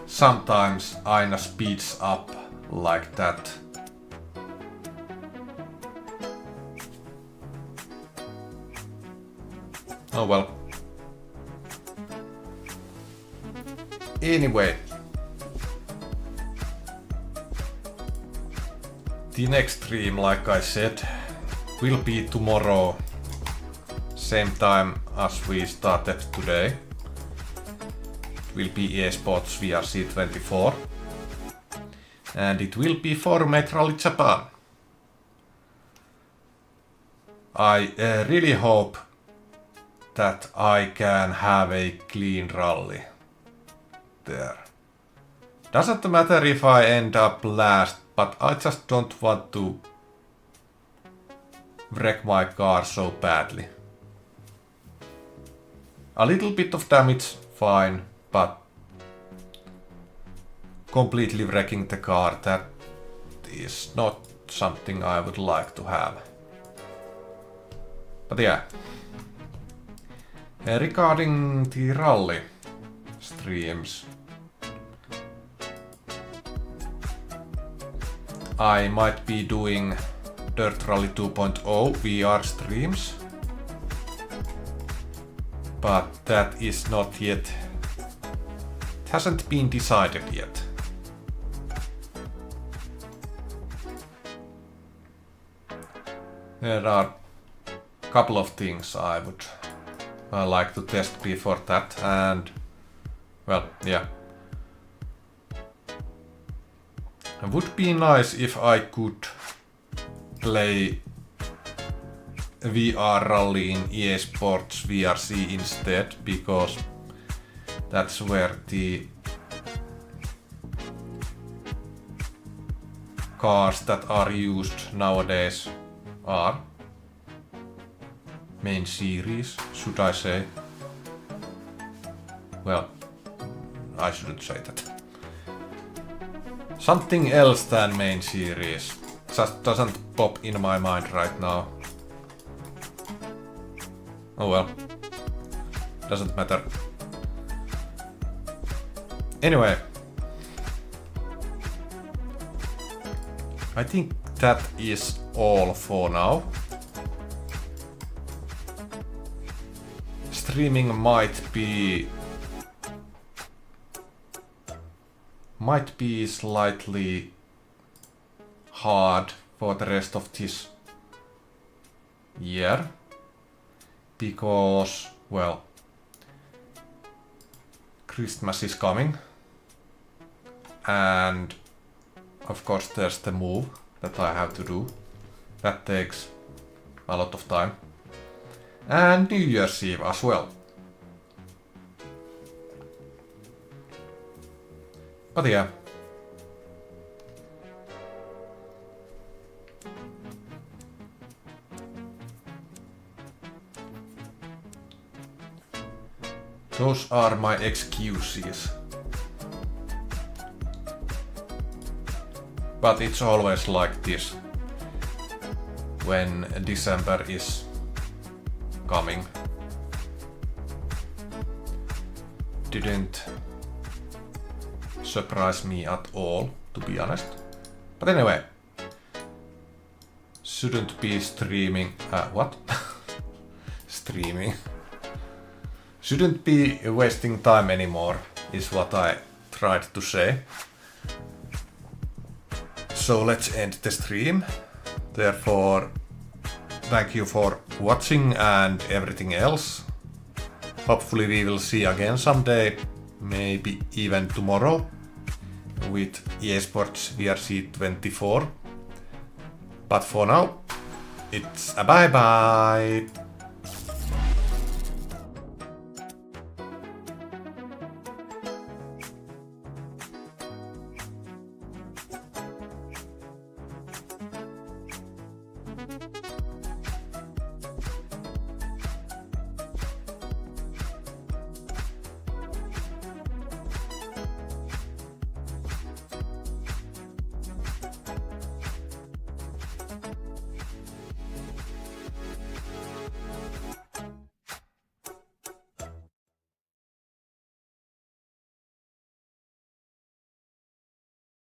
sometimes Aina speeds up like that. Oh well. Anyway. The next stream, like I said, will be tomorrow. Same time as we started today. It will be eSports VRC24. And it will be for Make Rally Japan. I really hope that I can have a clean rally there. Doesn't matter if I end up last, but I just don't want to wreck my car so badly. A little bit of damage, fine, but completely wrecking the car, that is not something I would like to have. But yeah. Regarding the rally streams, I might be doing Dirt Rally 2.0 VR streams, but that is not yet, it hasn't been decided yet. There are a couple of things I would like to test before that, and well, yeah. It would be nice if I could play VR rally in EA Sports VRC instead, because that's where the cars that are used nowadays are. Main series, should I say? Well, I shouldn't say that. Something else than main series. Just doesn't pop in my mind right now. Oh well. Doesn't matter. Anyway. I think that is all for now. Streaming might be slightly hard for the rest of this year because, well, Christmas is coming and of course there's the move that I have to do. That takes a lot of time. And New Year's Eve as well. But yeah. Those are my excuses. But it's always like this when December is coming. Didn't surprise me at all, to be honest. But anyway, shouldn't be streaming. What? Streaming. Shouldn't be wasting time anymore, is what I tried to say. So let's end the stream. Therefore, thank you for watching and everything else. Hopefully we will see again someday, maybe even tomorrow, with EA Sports VRC 24. But for now, it's a bye bye!